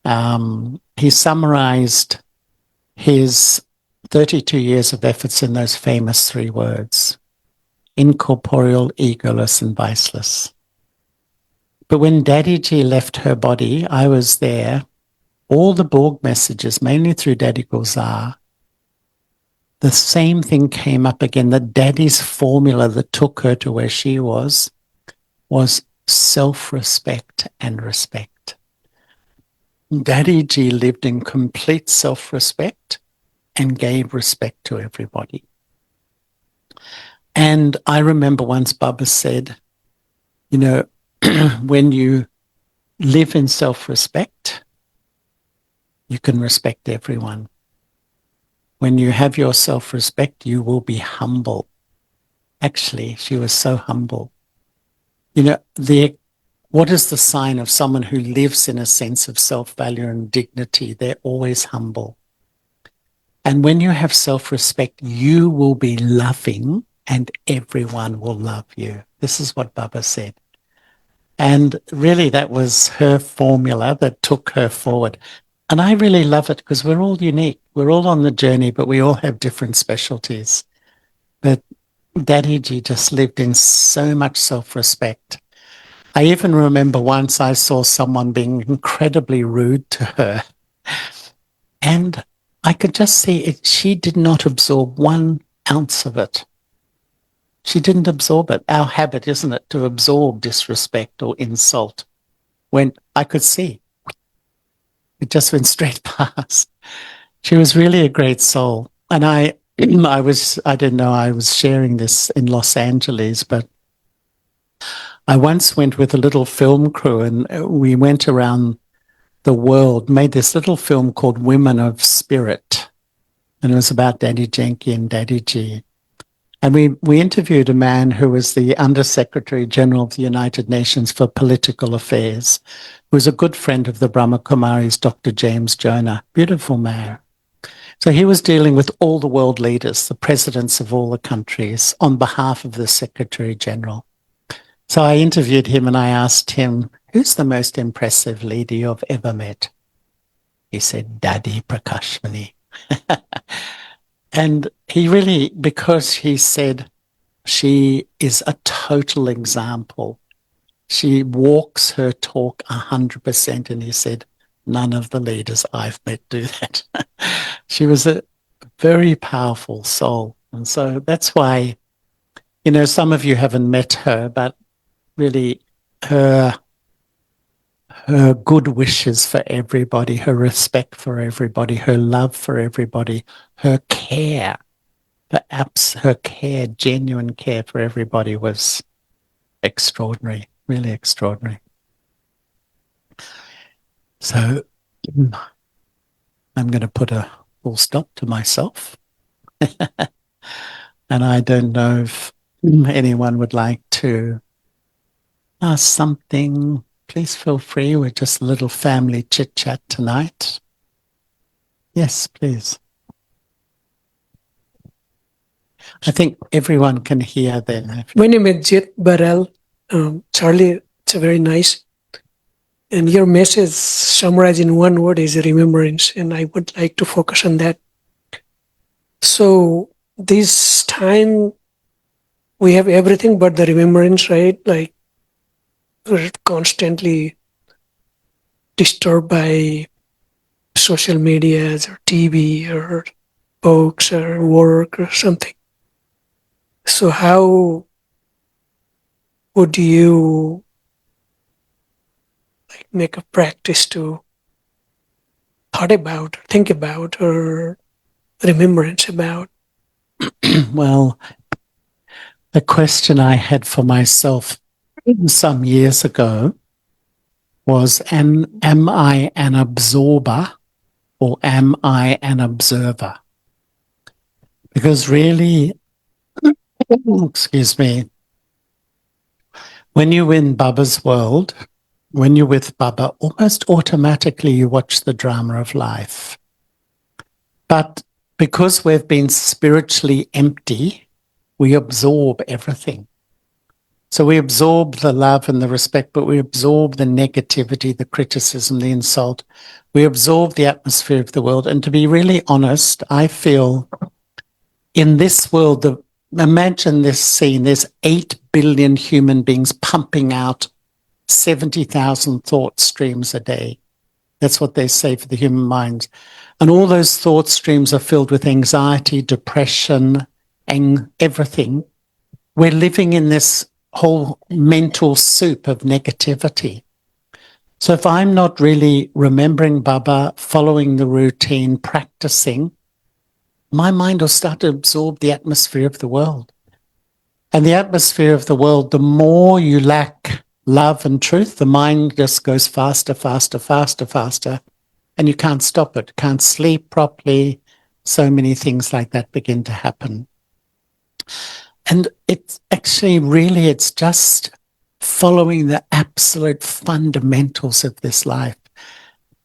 B: he summarized his 32 years of efforts in those famous 3 words: incorporeal, egoless, and viceless. But when Daddyji left her body, I was there. All the Borg messages, mainly through Daddy Gulzar, the same thing came up again. The Daddy's formula that took her to where she was self-respect and respect. Daddyji lived in complete self-respect and gave respect to everybody. And I remember once Baba said, you know, when you live in self-respect, you can respect everyone. When you have your self-respect, you will be humble. Actually, she was so humble. You know, what is the sign of someone who lives in a sense of self-value and dignity? They're always humble. And when you have self-respect, you will be loving and everyone will love you. This is what Baba said. And really, that was her formula that took her forward. And I really love it because we're all unique. We're all on the journey, but we all have different specialties. But Daddyji just lived in so much self-respect. I even remember once I saw someone being incredibly rude to her. And I could just see it. She did not absorb 1 ounce of it. She didn't absorb it. Our habit, isn't it, to absorb disrespect or insult? When I could see. It just went straight past. She was really a great soul. And I didn't know I was sharing this in Los Angeles, but I once went with a little film crew and we went around the world, made this little film called Women of Spirit. And it was about Daddy Jenki and Daddy G. And we interviewed a man who was the Under-Secretary General of the United Nations for Political Affairs, who was a good friend of the Brahma Kumaris, Dr. James Jonah. Beautiful man. So he was dealing with all the world leaders, the presidents of all the countries, on behalf of the Secretary General. So I interviewed him and I asked him, who's the most impressive leader you've ever met? He said, Daddy Prakashmani. And he really, because he said she is a total example She walks her talk 100%. And he said, none of the leaders I've met do that. She was a very powerful soul. And so that's why, you know, some of you haven't met her, but really her good wishes for everybody, her respect for everybody, her love for everybody, her care, her care, genuine care for everybody was extraordinary, really extraordinary. So I'm going to put a full stop to myself. And I don't know if anyone would like to ask something. Please feel free. We're just a little family chit chat tonight. Yes, please. I think everyone can hear there.
C: My name is Jit Barel. Charlie, it's a very nice. And your message summarized in one word is remembrance. And I would like to focus on that. So this time we have everything but the remembrance, right? Like we're constantly disturbed by social medias or TV or books or work or something. So how would you make a practice to think about, or remembrance about?
B: Well, the question I had for myself some years ago was, am I an absorber or am I an observer? Because really, excuse me, when you're in Baba's world, when you're with Baba, almost automatically you watch the drama of life. But because we've been spiritually empty, we absorb everything. So we absorb the love and the respect, but we absorb the negativity, the criticism, the insult. We absorb the atmosphere of the world. And to be really honest, I feel in this world, imagine this scene, there's 8 billion human beings pumping out 70,000 thought streams a day. That's what they say for the human mind. And all those thought streams are filled with anxiety, depression, and everything. We're living in this whole mental soup of negativity. So if I'm not really remembering Baba, following the routine, practicing, my mind will start to absorb the atmosphere of the world. And the atmosphere of the world, the more you lack love and truth, the mind just goes faster, faster, faster, faster, and you can't stop it, can't sleep properly. So many things like that begin to happen. And it's actually really, it's just following the absolute fundamentals of this life,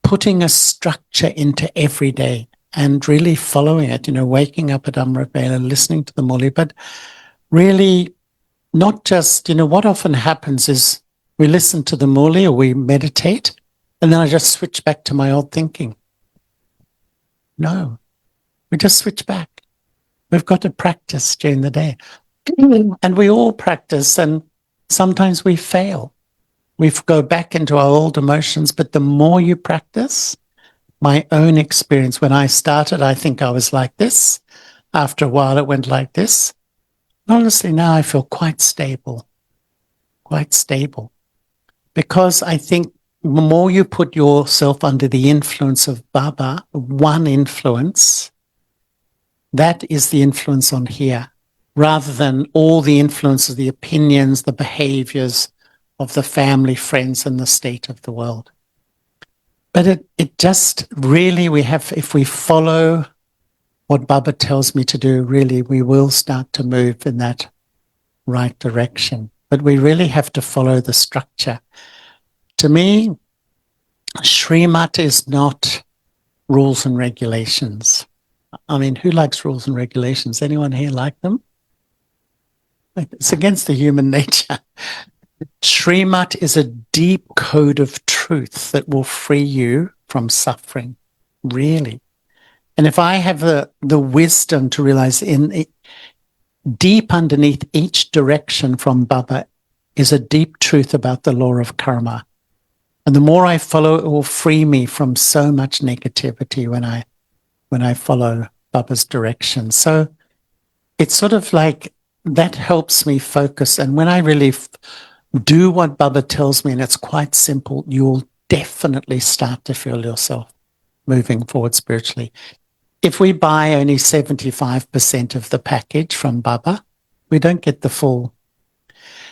B: putting a structure into every day and really following it, waking up at Amrit Bela, listening to the Muli, but really not just, what often happens is we listen to the Muli or we meditate, and then I just switch back to my old thinking. No, we just switch back. We've got to practice during the day. And we all practice, and sometimes we fail. We go back into our old emotions, but the more you practice, my own experience, when I started, I think I was like this. After a while, it went like this. Honestly, now I feel quite stable, because I think the more you put yourself under the influence of Baba, one influence, that is the influence on here, rather than all the influences, the opinions, the behaviors of the family, friends, and the state of the world. But it just really, if we follow what Baba tells me to do, really, we will start to move in that right direction. But we really have to follow the structure. To me, Srimat is not rules and regulations. I mean, who likes rules and regulations? Anyone here like them? It's against the human nature. Srimat is a deep code of truth that will free you from suffering, really. And if I have the wisdom to realize deep underneath each direction from Baba is a deep truth about the law of karma. And the more I follow, it will free me from so much negativity when I follow Baba's direction. So it's sort of like that helps me focus. And when I really do what Baba tells me, and it's quite simple, you'll definitely start to feel yourself moving forward spiritually. If we buy only 75% of the package from Baba, we don't get the full.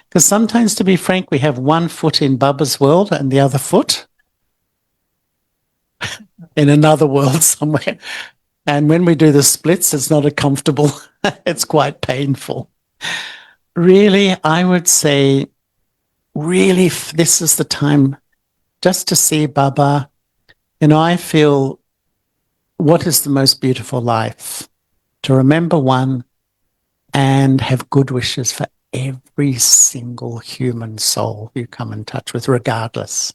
B: Because sometimes, to be frank, we have one foot in Baba's world and the other foot in another world somewhere. And when we do the splits, it's not a comfortable, it's quite painful. Really, I would say, really, this is the time just to see Baba. You know, I feel, what is the most beautiful life? To remember one and have good wishes for every single human soul you come in touch with, regardless.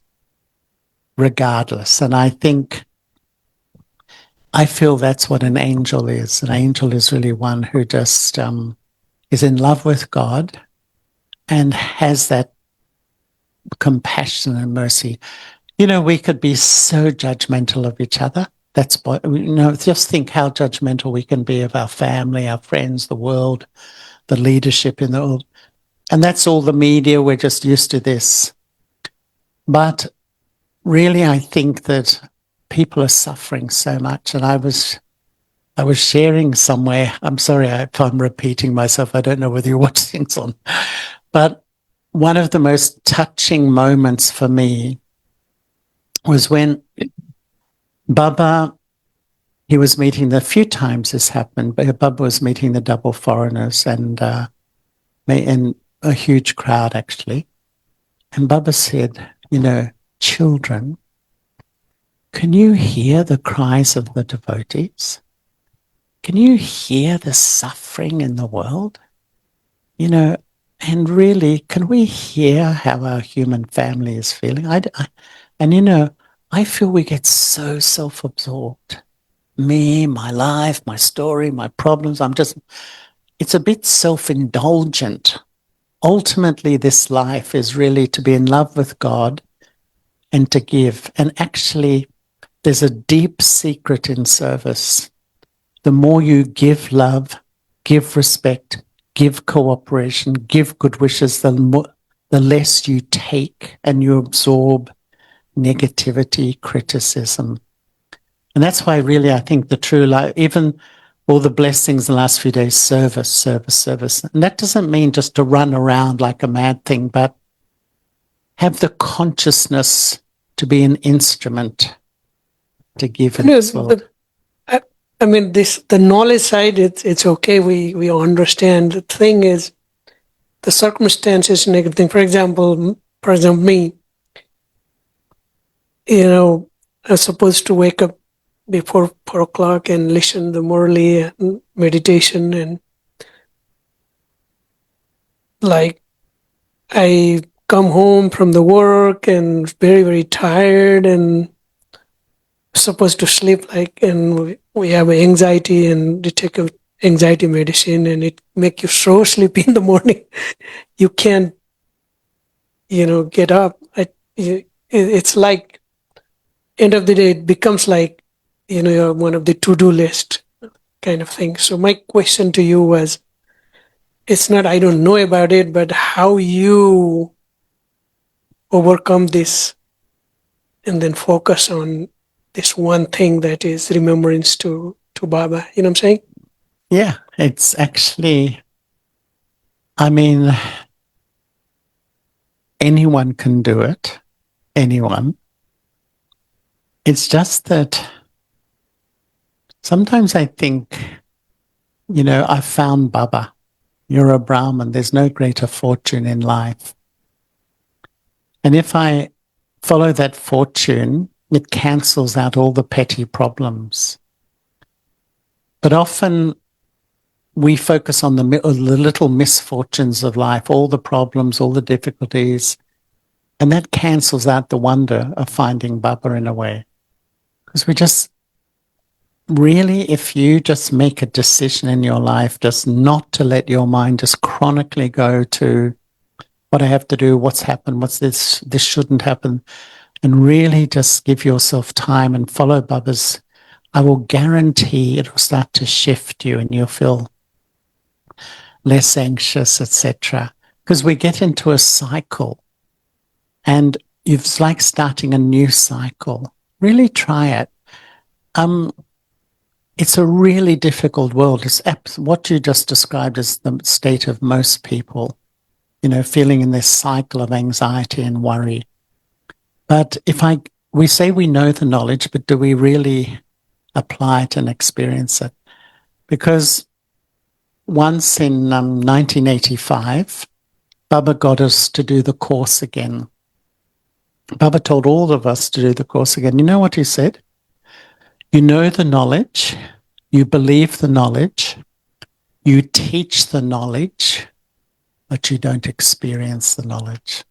B: And I feel that's what an angel is. An angel is really one who just is in love with God and has that compassion and mercy. You know, we could be so judgmental of each other. That's what, you know, just think how judgmental we can be of our family, our friends, the world, the leadership in the world. And that's all the media. We're just used to this. But really, I think that people are suffering so much. And I was sharing somewhere, I'm sorry if I'm repeating myself, I don't know whether you watch things on, but one of the most touching moments for me was when Baba, he was meeting, a few times this happened, but Baba was meeting the double foreigners and a huge crowd actually. And Baba said, you know, children, can you hear the cries of the devotees? Can you hear the suffering in the world? You know, and really, can we hear how our human family is feeling? And you know, I feel we get so self-absorbed. Me, my life, my story, my problems. It's a bit self-indulgent. Ultimately, this life is really to be in love with God and to give. And actually, there's a deep secret in service. The more you give love, give respect, give cooperation, give good wishes, the less you take and you absorb negativity, criticism. And that's why really I think the true life, even all the blessings in the last few days, service. And that doesn't mean just to run around like a mad thing, but have the consciousness to be an instrument to give in this world.
C: I mean, the knowledge side, it's okay. We understand. The thing is, the circumstances and everything. For example, me, you know, I was supposed to wake up before 4 o'clock and listen to the Murli and meditation, and like I come home from the work and very, very tired and supposed to sleep, like, and we have anxiety and you take a anxiety medicine and it make you so sleepy in the morning. You can't, you know, get up. It's like, end of the day, it becomes like, you know, you're one of the to-do list kind of thing. So my question to you was, it's not, I don't know about it, but how you overcome this and then focus on this one thing that is remembrance to Baba. You know what I'm saying?
B: Yeah, it's actually, I mean, anyone can do it. Anyone. It's just that sometimes I think, you know, I found Baba. You're a Brahmin. There's no greater fortune in life. And if I follow that fortune, it cancels out all the petty problems. But often we focus on the little misfortunes of life, all the problems, all the difficulties, and that cancels out the wonder of finding Baba in a way. Because we just, really, if you just make a decision in your life just not to let your mind just chronically go to what I have to do, what's happened, what's this shouldn't happen, and really just give yourself time and follow Baba's. I will guarantee it will start to shift you and you'll feel less anxious, etc. Because we get into a cycle and it's like starting a new cycle. Really try it. It's a really difficult world. What you just described is the state of most people, feeling in this cycle of anxiety and worry. But we say we know the knowledge, but do we really apply it and experience it? Because once in 1985, Baba got us to do the course again. Baba told all of us to do the course again. You know what he said? You know the knowledge, you believe the knowledge, you teach the knowledge, but you don't experience the knowledge.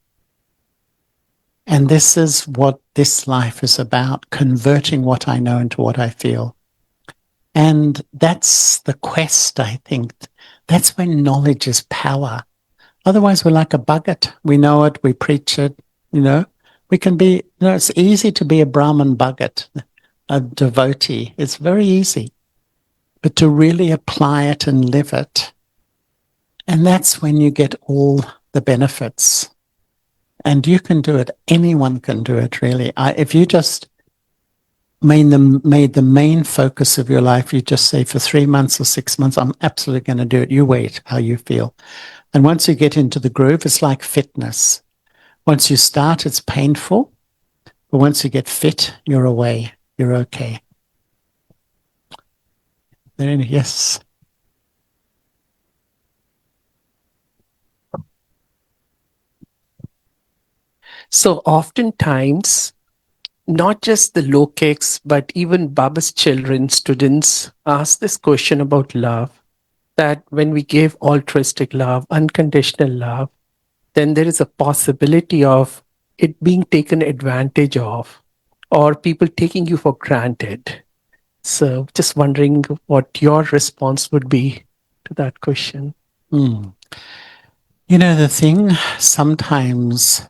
B: And this is what this life is about, converting what I know into what I feel. And that's the quest, I think. That's when knowledge is power. Otherwise, we're like a bucket. We know it, we preach it, We can be, it's easy to be a Brahman bucket, a devotee. It's very easy. But to really apply it and live it, and that's when you get all the benefits. And you can do it. Anyone can do it, really. If you just made the main focus of your life, you just say for 3 months or 6 months, I'm absolutely going to do it. You wait how you feel. And once you get into the groove, it's like fitness. Once you start, it's painful. But once you get fit, you're away. You're okay. Yes.
D: So oftentimes, not just the low kicks, but even Baba's children, students ask this question about love, that when we give altruistic love, unconditional love, then there is a possibility of it being taken advantage of or people taking you for granted. So just wondering what your response would be to that question.
B: The thing, sometimes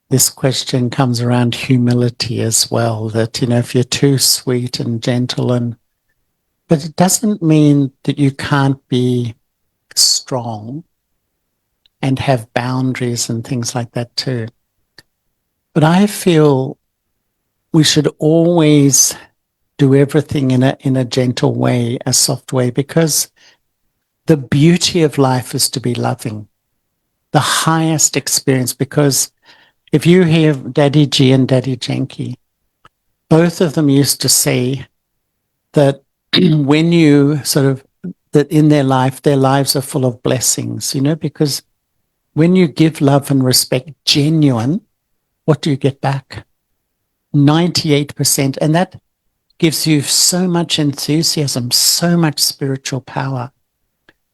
B: this question comes around humility as well, that, if you're too sweet and gentle, but it doesn't mean that you can't be strong and have boundaries and things like that too. But I feel we should always do everything in a gentle way, a soft way, because the beauty of life is to be loving, the highest experience. Because if you hear Daddy G and Daddy Janki, both of them used to say that when you that in their lives are full of blessings, because when you give love and respect genuine, what do you get back? 98%. And that gives you so much enthusiasm, so much spiritual power.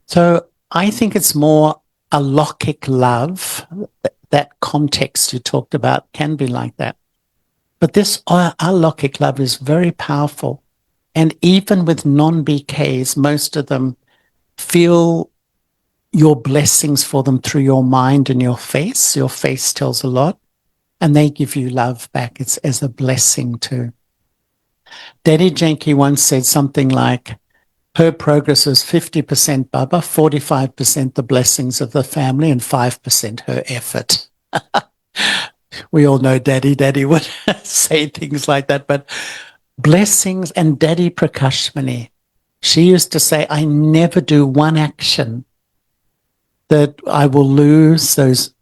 B: So I think it's more a Lokik love. That context you talked about can be like that. But this alokik love is very powerful. And even with non-BKs, most of them feel your blessings for them through your mind and your face. Your face tells a lot. And they give you love back. It's as a blessing too. Daddy Janki once said something like, her progress is 50% Baba, 45% the blessings of the family, and 5% her effort. We all know Daddy would say things like that, but blessings. And Daddy Prakashmani, she used to say, I never do one action that I will lose those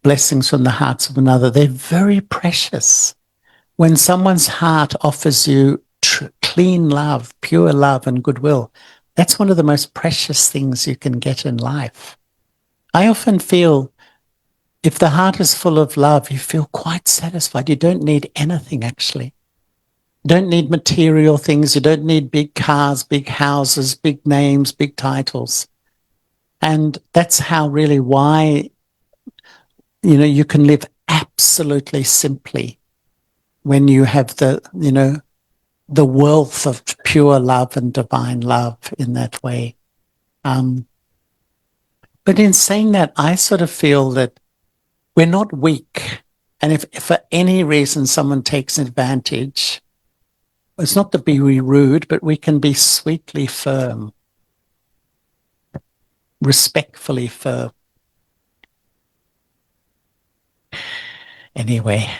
B: blessings from the hearts of another. They're very precious. When someone's heart offers you clean love, pure love and goodwill, that's one of the most precious things you can get in life. I often feel if the heart is full of love, you feel quite satisfied. You don't need anything, actually. You don't need material things. You don't need big cars, big houses, big names, big titles. And that's how really why, you can live absolutely simply when you have the wealth of pure love and divine love in that way. But in saying that, I sort of feel that we're not weak. And if for any reason someone takes advantage, it's not to be rude, but we can be sweetly firm, respectfully firm. Anyway.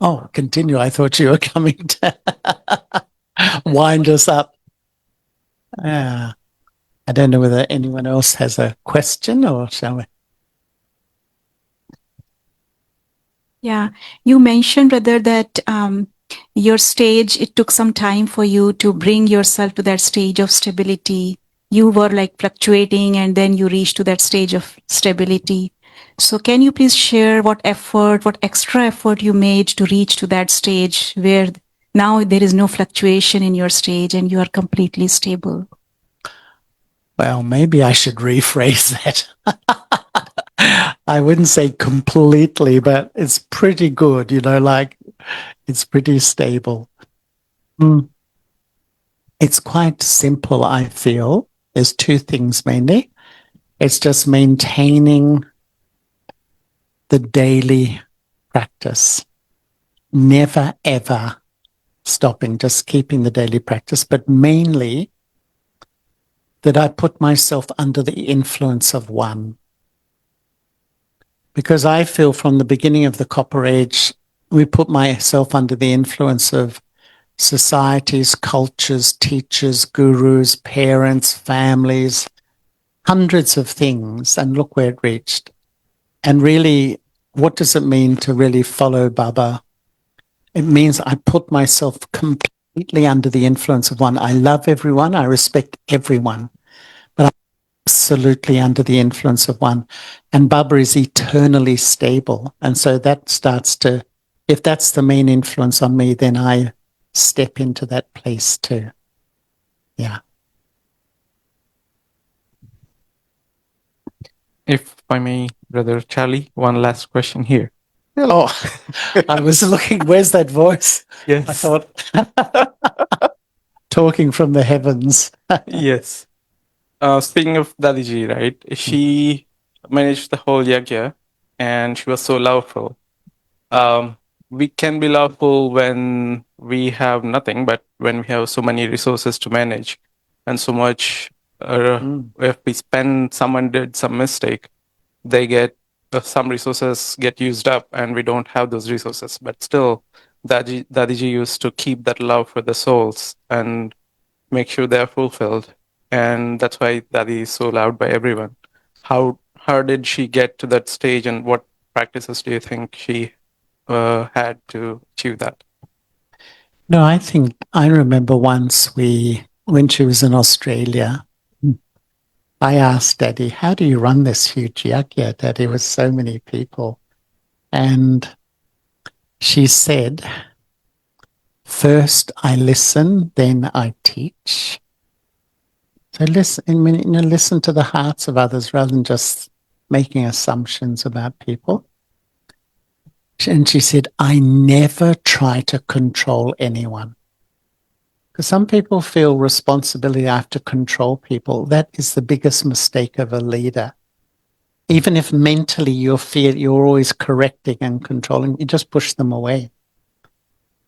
B: Oh, continue. I thought you were coming to wind us up. Yeah. I don't know whether anyone else has a question, or shall we?
E: Yeah, you mentioned, brother, that your stage, it took some time for you to bring yourself to that stage of stability. You were like fluctuating and then you reached to that stage of stability. So can you please share what extra effort you made to reach to that stage where now there is no fluctuation in your stage and you are completely stable?
B: Well, maybe I should rephrase that. I wouldn't say completely, but it's pretty good, like it's pretty stable. It's quite simple, I feel. There's two things mainly. It's just maintaining the daily practice, never ever stopping, just keeping the daily practice, but mainly that I put myself under the influence of one. Because I feel from the beginning of the Copper Age, we put myself under the influence of societies, cultures, teachers, gurus, parents, families, hundreds of things, and look where it reached. And really, what does it mean to really follow Baba? It means I put myself completely under the influence of one. I love everyone. I respect everyone. But I'm absolutely under the influence of one. And Baba is eternally stable. And so that starts to, if that's the main influence on me, then I step into that place too. Yeah.
F: If I may, Brother Charlie, one last question here.
B: Oh, I was looking, where's that voice?
F: Yes.
B: I thought, talking from the heavens.
F: Yes. Speaking of Dadiji, right? She managed the whole yagya and she was so loveful. We can be loveful when we have nothing, but when we have so many resources to manage and so much, if we spend, someone did some mistake, they get, some resources get used up and we don't have those resources. But still, Dadiji used to keep that love for the souls and make sure they're fulfilled. And that's why Dadi is so loved by everyone. How did she get to that stage, and what practices do you think she had to achieve that?
B: No, I remember once when she was in Australia, I asked Daddy, how do you run this huge yagya, Daddy, with so many people? And she said, first I listen, then I teach. So listen to the hearts of others rather than just making assumptions about people. And she said, I never try to control anyone. Because some people feel responsibility, I have to control people. That is the biggest mistake of a leader. Even if mentally you feel you're always correcting and controlling, you just push them away.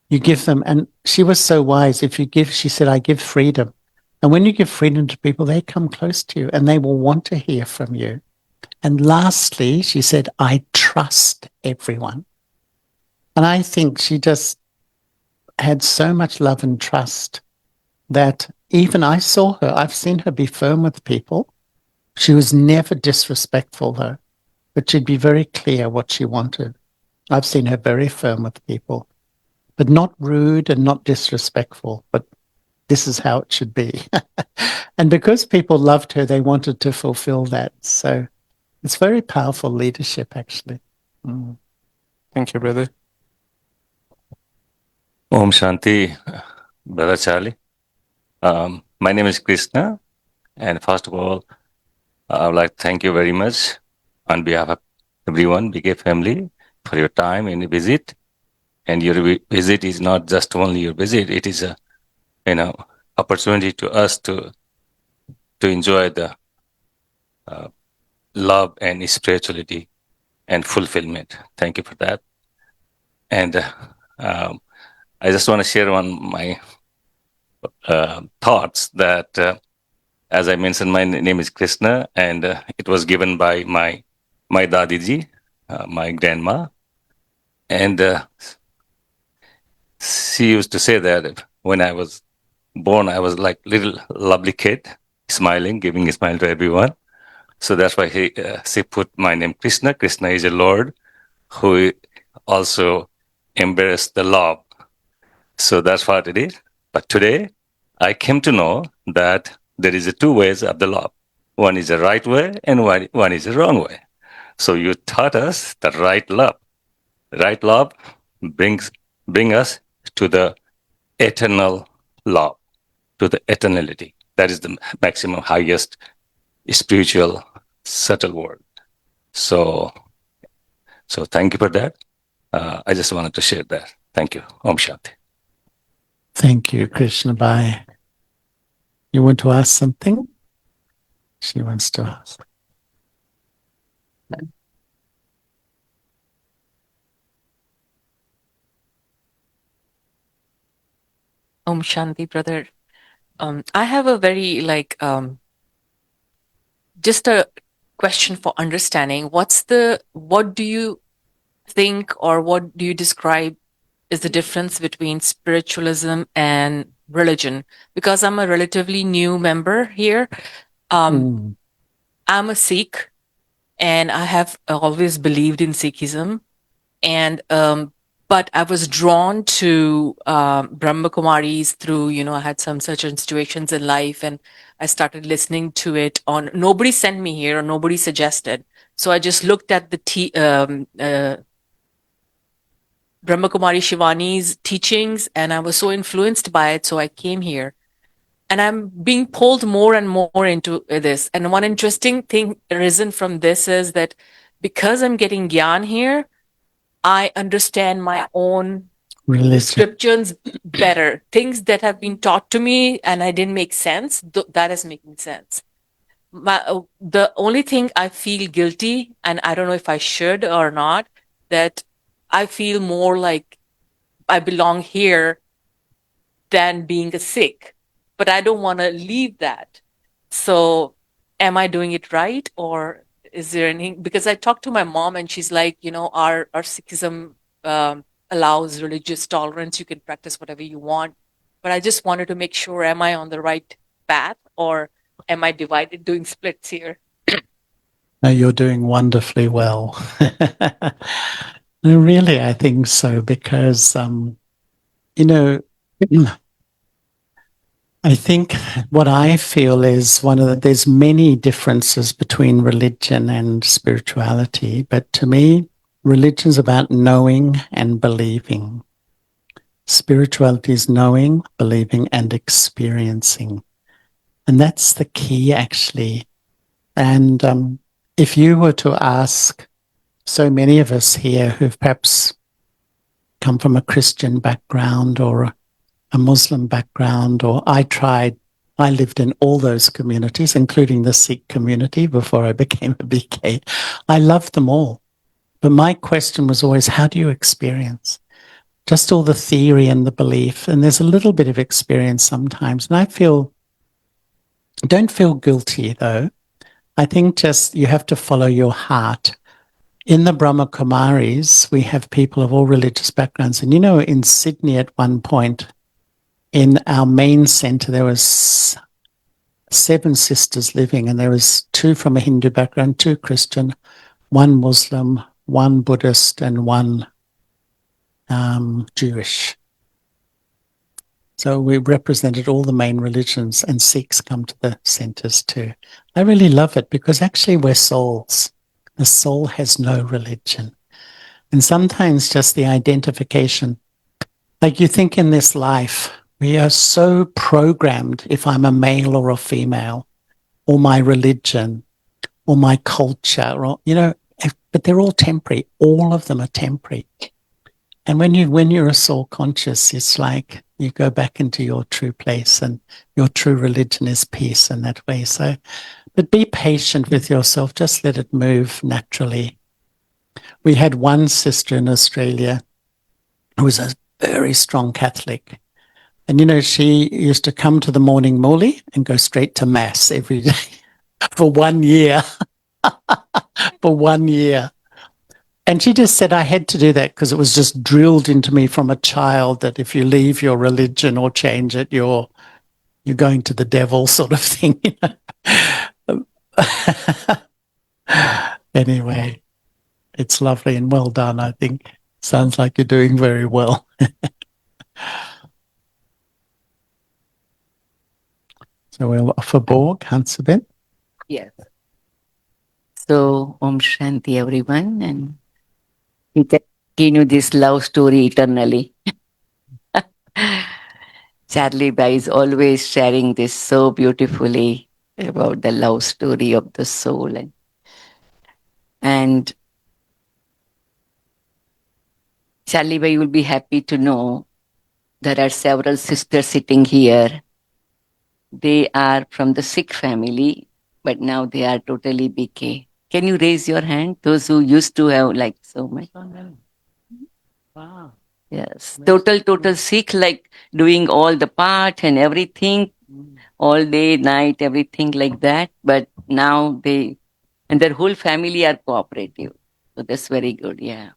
B: You give them, and she was so wise. She said, I give freedom. And when you give freedom to people, they come close to you and they will want to hear from you. And lastly, she said, I trust everyone. And I think she just had so much love and trust that even I saw her, I've seen her be firm with people. She was never disrespectful though, but she'd be very clear what she wanted. I've seen her very firm with people, but not rude and not disrespectful, but this is how it should be. And because people loved her, they wanted to fulfill that. So it's very powerful leadership, actually.
F: Thank you, brother.
G: Om Shanti, Brother Charlie. My name is Krishna, and first of all, I would like to thank you very much on behalf of everyone, BK family, for your time and visit. And your visit is not just only your visit; it is a, opportunity to us to enjoy the love and spirituality and fulfillment. Thank you for that. And I just want to share on my thoughts that, as I mentioned, my name is Krishna, and it was given by my dadiji, my grandma, and she used to say that when I was born, I was like little lovely kid, smiling, giving a smile to everyone. So that's why she put my name Krishna. Krishna is a Lord who also embraced the love. So that's what it is. But today, I came to know that there is two ways of the love. One is the right way, and one is the wrong way. So you taught us the right love. Right love bring us to the eternal love, to the eternality. That is the maximum, highest spiritual, subtle word. So thank you for that. I just wanted to share that. Thank you. Om Shanti.
B: Thank you, Krishna Bai. You want to ask something? She wants to ask.
H: Om Shanti, brother. I have a very just a question for understanding. What do you think, or what do you describe is the difference between spiritualism and religion? Because I'm a relatively new member here. I'm a Sikh, and I have always believed in Sikhism. And but I was drawn to Brahma Kumaris through, I had some certain situations in life, and I started listening to it on. Nobody sent me here, or nobody suggested. So I just looked at the Brahma Kumari Shivani's teachings, and I was so influenced by it. So I came here, and I'm being pulled more and more into this. And one interesting thing arisen from this is that because I'm getting gyan here, I understand my own
B: Religion.
H: scriptures better. Things that have been taught to me and I didn't make sense, that is making sense. The only thing I feel guilty, and I don't know if I should or not, that I feel more like I belong here than being a Sikh. But I don't want to leave that. So am I doing it right, or is there anything? Because I talked to my mom and she's like, our Sikhism allows religious tolerance. You can practice whatever you want. But I just wanted to make sure, am I on the right path, or am I divided, doing splits here?
B: No, you're doing wonderfully well. No, really, I think so, because, I think what I feel is there's many differences between religion and spirituality, but to me, religion's about knowing and believing. Spirituality is knowing, believing, and experiencing. And that's the key, actually. And if you were to ask so many of us here who've perhaps come from a Christian background or a Muslim background, or I lived in all those communities, including the Sikh community before I became a BK. I loved them all. But my question was always, how do you experience? Just all the theory and the belief. And there's a little bit of experience sometimes. And don't feel guilty though. I think just you have to follow your heart. In the Brahma Kumaris, we have people of all religious backgrounds. And in Sydney at one point, in our main center, there was 7 sisters living, and there was 2 from a Hindu background, 2 Christian, 1 Muslim, 1 Buddhist, and 1 Jewish. So we represented all the main religions, and Sikhs come to the centers too. I really love it because actually we're souls. The soul has no religion. And sometimes just the identification, like you think in this life, we are so programmed, if I'm a male or a female, or my religion, or my culture, or, but they're all temporary. All of them are temporary. And when you're a soul conscious, it's like you go back into your true place, and your true religion is peace in that way. So, but be patient with yourself. Just let it move naturally. we had one sister in Australia who was a very strong Catholic. And, you know, she used to come to the morning muli and go straight to Mass every day for 1 year. For 1 year. And she just said I had to do that because it was just drilled into me from a child that if you leave your religion or change it, you're going to the devil, sort of thing. You know? Anyway, it's lovely and well done, I think. Sounds like you're doing very well. So we'll offer Borg, Hansabin.
I: Yes. So, Om Shanti, everyone, and we continue this love story eternally. Charlie Bai is always sharing this so beautifully about the love story of the soul. And Charlie Bai will be happy to know there are several sisters sitting here. They are from the Sikh family, but now they are totally BK. Can you raise your hand? Those who used to have like so much.
B: Wow.
I: Yes, total Sikh, like doing all the part and everything, all day, night, everything like that. But now and their whole family are cooperative. So that's very good, yeah.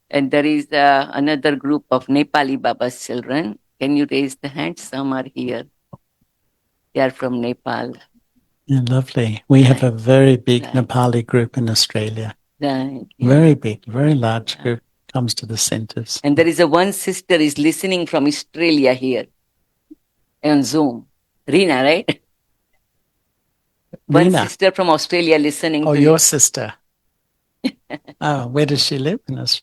I: And there is another group of Nepali Baba's children. Can you raise the hand? Some are here. They are from Nepal.
B: Yeah, lovely. We have a very big
I: Right.
B: Nepali group in Australia.
I: Right, yeah.
B: Very big, very large group comes to the centres.
I: And there is a one sister is listening from Australia here on Zoom. Rina, right? One
B: Rina.
I: sister from Australia listening
B: Oh,
I: to
B: your
I: you.
B: sister. Oh, where does she live? In Australia?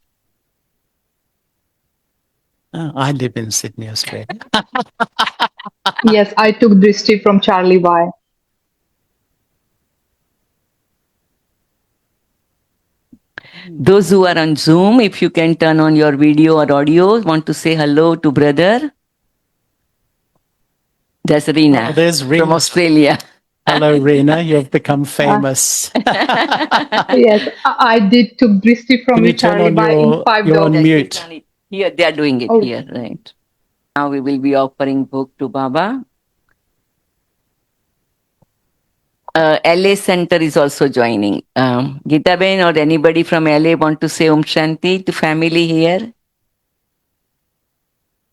B: Oh, I live in Sydney, Australia.
J: Yes, I took Drishti from Charlie Y.
I: Those who are on Zoom, if you can turn on your video or audio, want to say hello to brother. That's Rina,
B: Oh, there's Rina.
I: from Australia.
B: Hello, Rina. You've become famous.
J: Yes, I did took Drishti from
B: Can
J: you,
B: you turn
J: Charlie
B: on
J: Y, in five
B: you're on
J: dogs.
B: mute.
I: Here, they are doing it
J: Oh.
I: here, right? Now we will be offering book to Baba. LA Center is also joining. Geeta Ben or anybody from LA want to say Om Shanti to family here?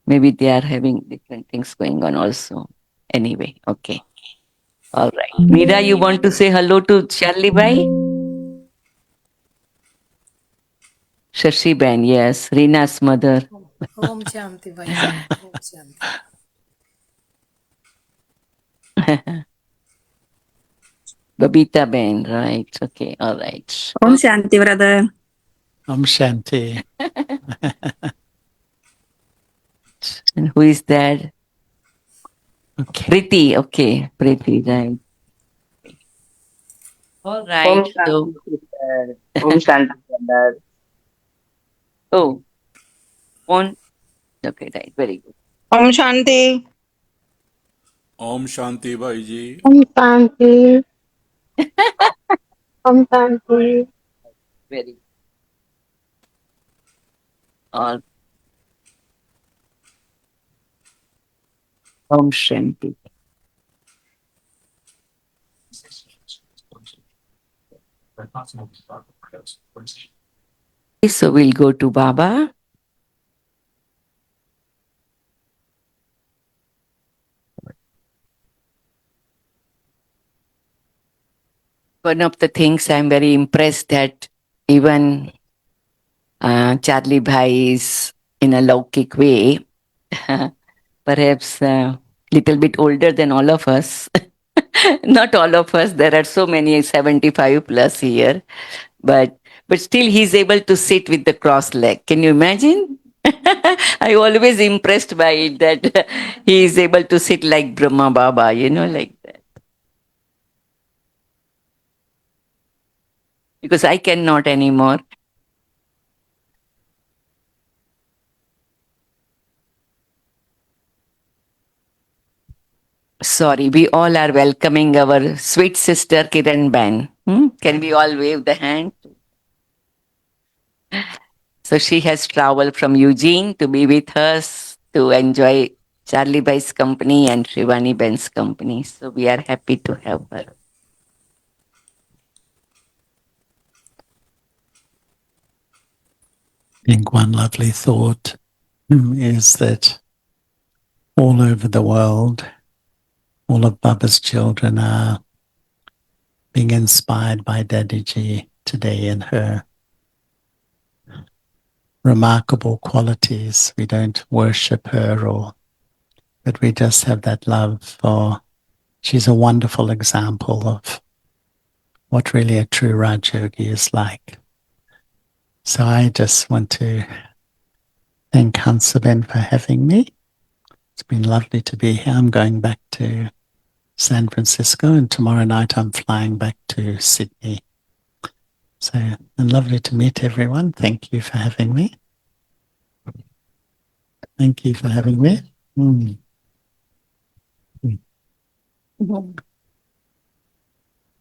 I: Maybe they are having different things going on also. Anyway, okay. All right. Meera, you want to say hello to Charlie Bhai? Shashi Ben, yes. Rina's mother.
K: Om Shanti Bhaiji. Om Shanti.
I: Babita Ben, right. Okay, all right.
L: Om Shanti, brother.
B: Om Shanti.
I: And who is that?
B: Okay.
I: Priti, okay. Priti, right. All right.
M: Om
I: So,
M: Shanti, sister. Om Shanti, brother.
I: oh, on. Okay, right. Very good.
L: Om Shanti.
N: Om Shanti Bhai ji.
J: Om Shanti. Om Shanti.
I: Very good. All. Om Shanti. So we'll go to Baba. One of the things I'm very impressed that even Charlie Bhai is in a Laukik way, perhaps a little bit older than all of us. Not all of us. There are so many 75 plus here, but still he's able to sit with the cross leg. Can you imagine? I always impressed by it that he is able to sit like Brahma Baba, like that. Because I cannot anymore. Sorry, we all are welcoming our sweet sister Kiran Ben. Can we all wave the hand? So she has traveled from Eugene to be with us to enjoy Charlie Bai's company and Shivani Ben's company. So we are happy to have her.
B: I think one lovely thought is that all over the world, all of Baba's children are being inspired by Dadiji today in her remarkable qualities. We don't worship her but we just have that love for, she's a wonderful example of what really a true Raj Yogi is like. So I just want to thank Hansaben for having me. It's been lovely to be here. I'm going back to San Francisco, and tomorrow night I'm flying back to Sydney. So, and lovely to meet everyone. Thank you for having me. Thank you for having me.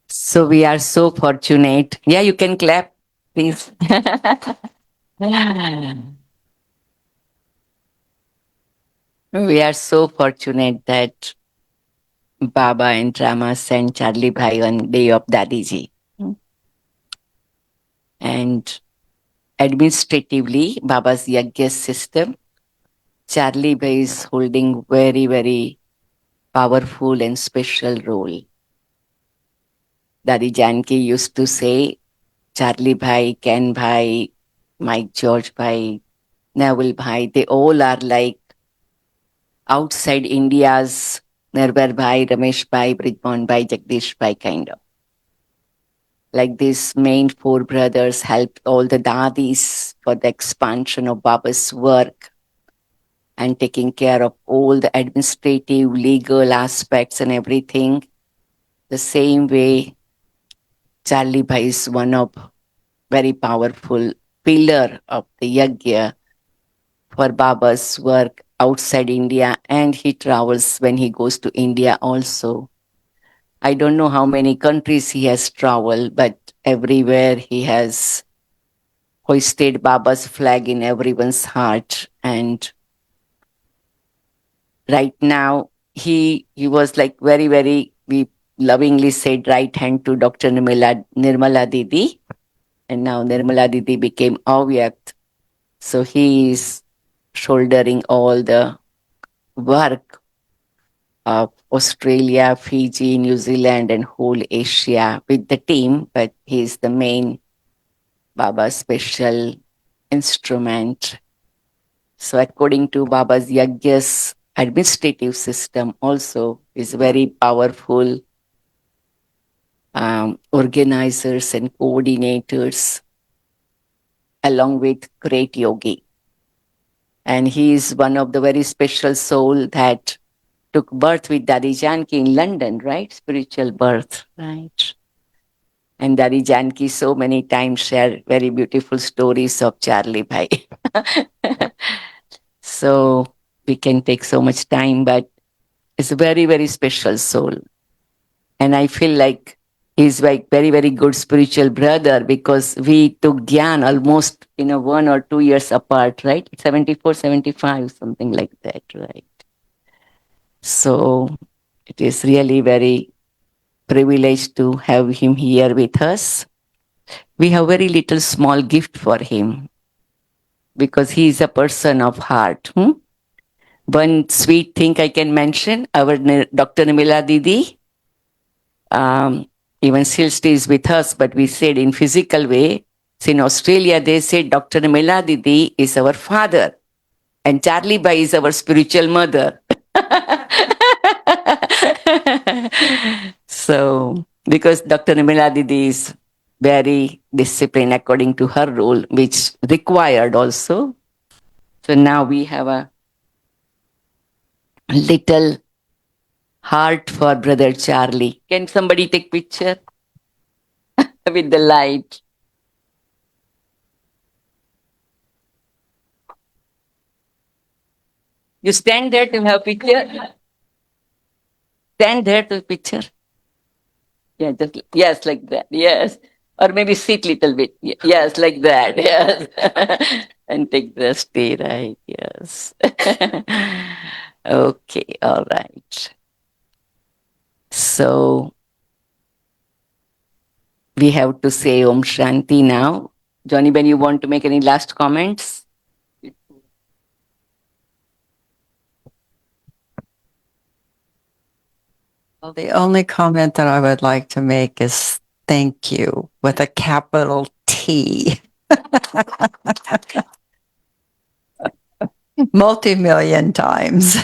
I: So we are so fortunate. Yeah, you can clap, please. We are so fortunate that Baba and Rama sent Charlie Bhai on day of Dadiji. And administratively, Baba's Yagya system, Charlie Bhai is holding very, very powerful and special role. Dadi Janki used to say, Charlie Bhai, Ken Bhai, Mike George Bhai, Neville Bhai, they all are like outside India's Nirbar Bhai, Ramesh Bhai, Brijmon Bhai, Jagdish Bhai kind of. Like these main four brothers helped all the dadis for the expansion of Baba's work and taking care of all the administrative, legal aspects and everything. The same way, Charlie Bhai is one of very powerful pillar of the Yagya for Baba's work outside India, and he travels when he goes to India also. I don't know how many countries he has traveled, but everywhere he has hoisted Baba's flag in everyone's heart. And right now, he was like very, very, we lovingly said right hand to Dr. Nirmala Didi. And now Nirmala Didi became Avyakt. So he is shouldering all the work of Australia, Fiji, New Zealand, and whole Asia with the team, but he's the main Baba special instrument. So according to Baba's Yagya's administrative system also is very powerful organizers and coordinators along with great yogi. And he is one of the very special soul that took birth with Dadi Janki in London, right? Spiritual birth, right? And Dadi Janki so many times share very beautiful stories of Charlie Bhai. So we can take so much time, but it's a very, very special soul. And I feel like he's like very, very good spiritual brother because we took Dhyan almost 1 or 2 years apart, right? 74, 75, something like that, right? So it is really very privileged to have him here with us. We have very little small gift for him because he is a person of heart. One sweet thing I can mention, our Dr. Nimila Didi, even still stays with us, but we said in physical way, so in Australia they said Dr. Nimila Didi is our father and Charlie Bai is our spiritual mother. So, because Dr. Nimila Didi is very disciplined according to her role, which required also. So now we have a little heart for Brother Charlie. Can somebody take picture with the light? You stand there to have picture. Stand there to picture. Yeah, just yes, like that. Yes. Or maybe sit little bit. Yes, like that. Yes. And take the stay, right? Yes. Okay, all right. So we have to say Om Shanti now. Johnny Ben, you want to make any last comments?
O: Well, the only comment that I would like to make is thank you with a capital T. Multi-million times.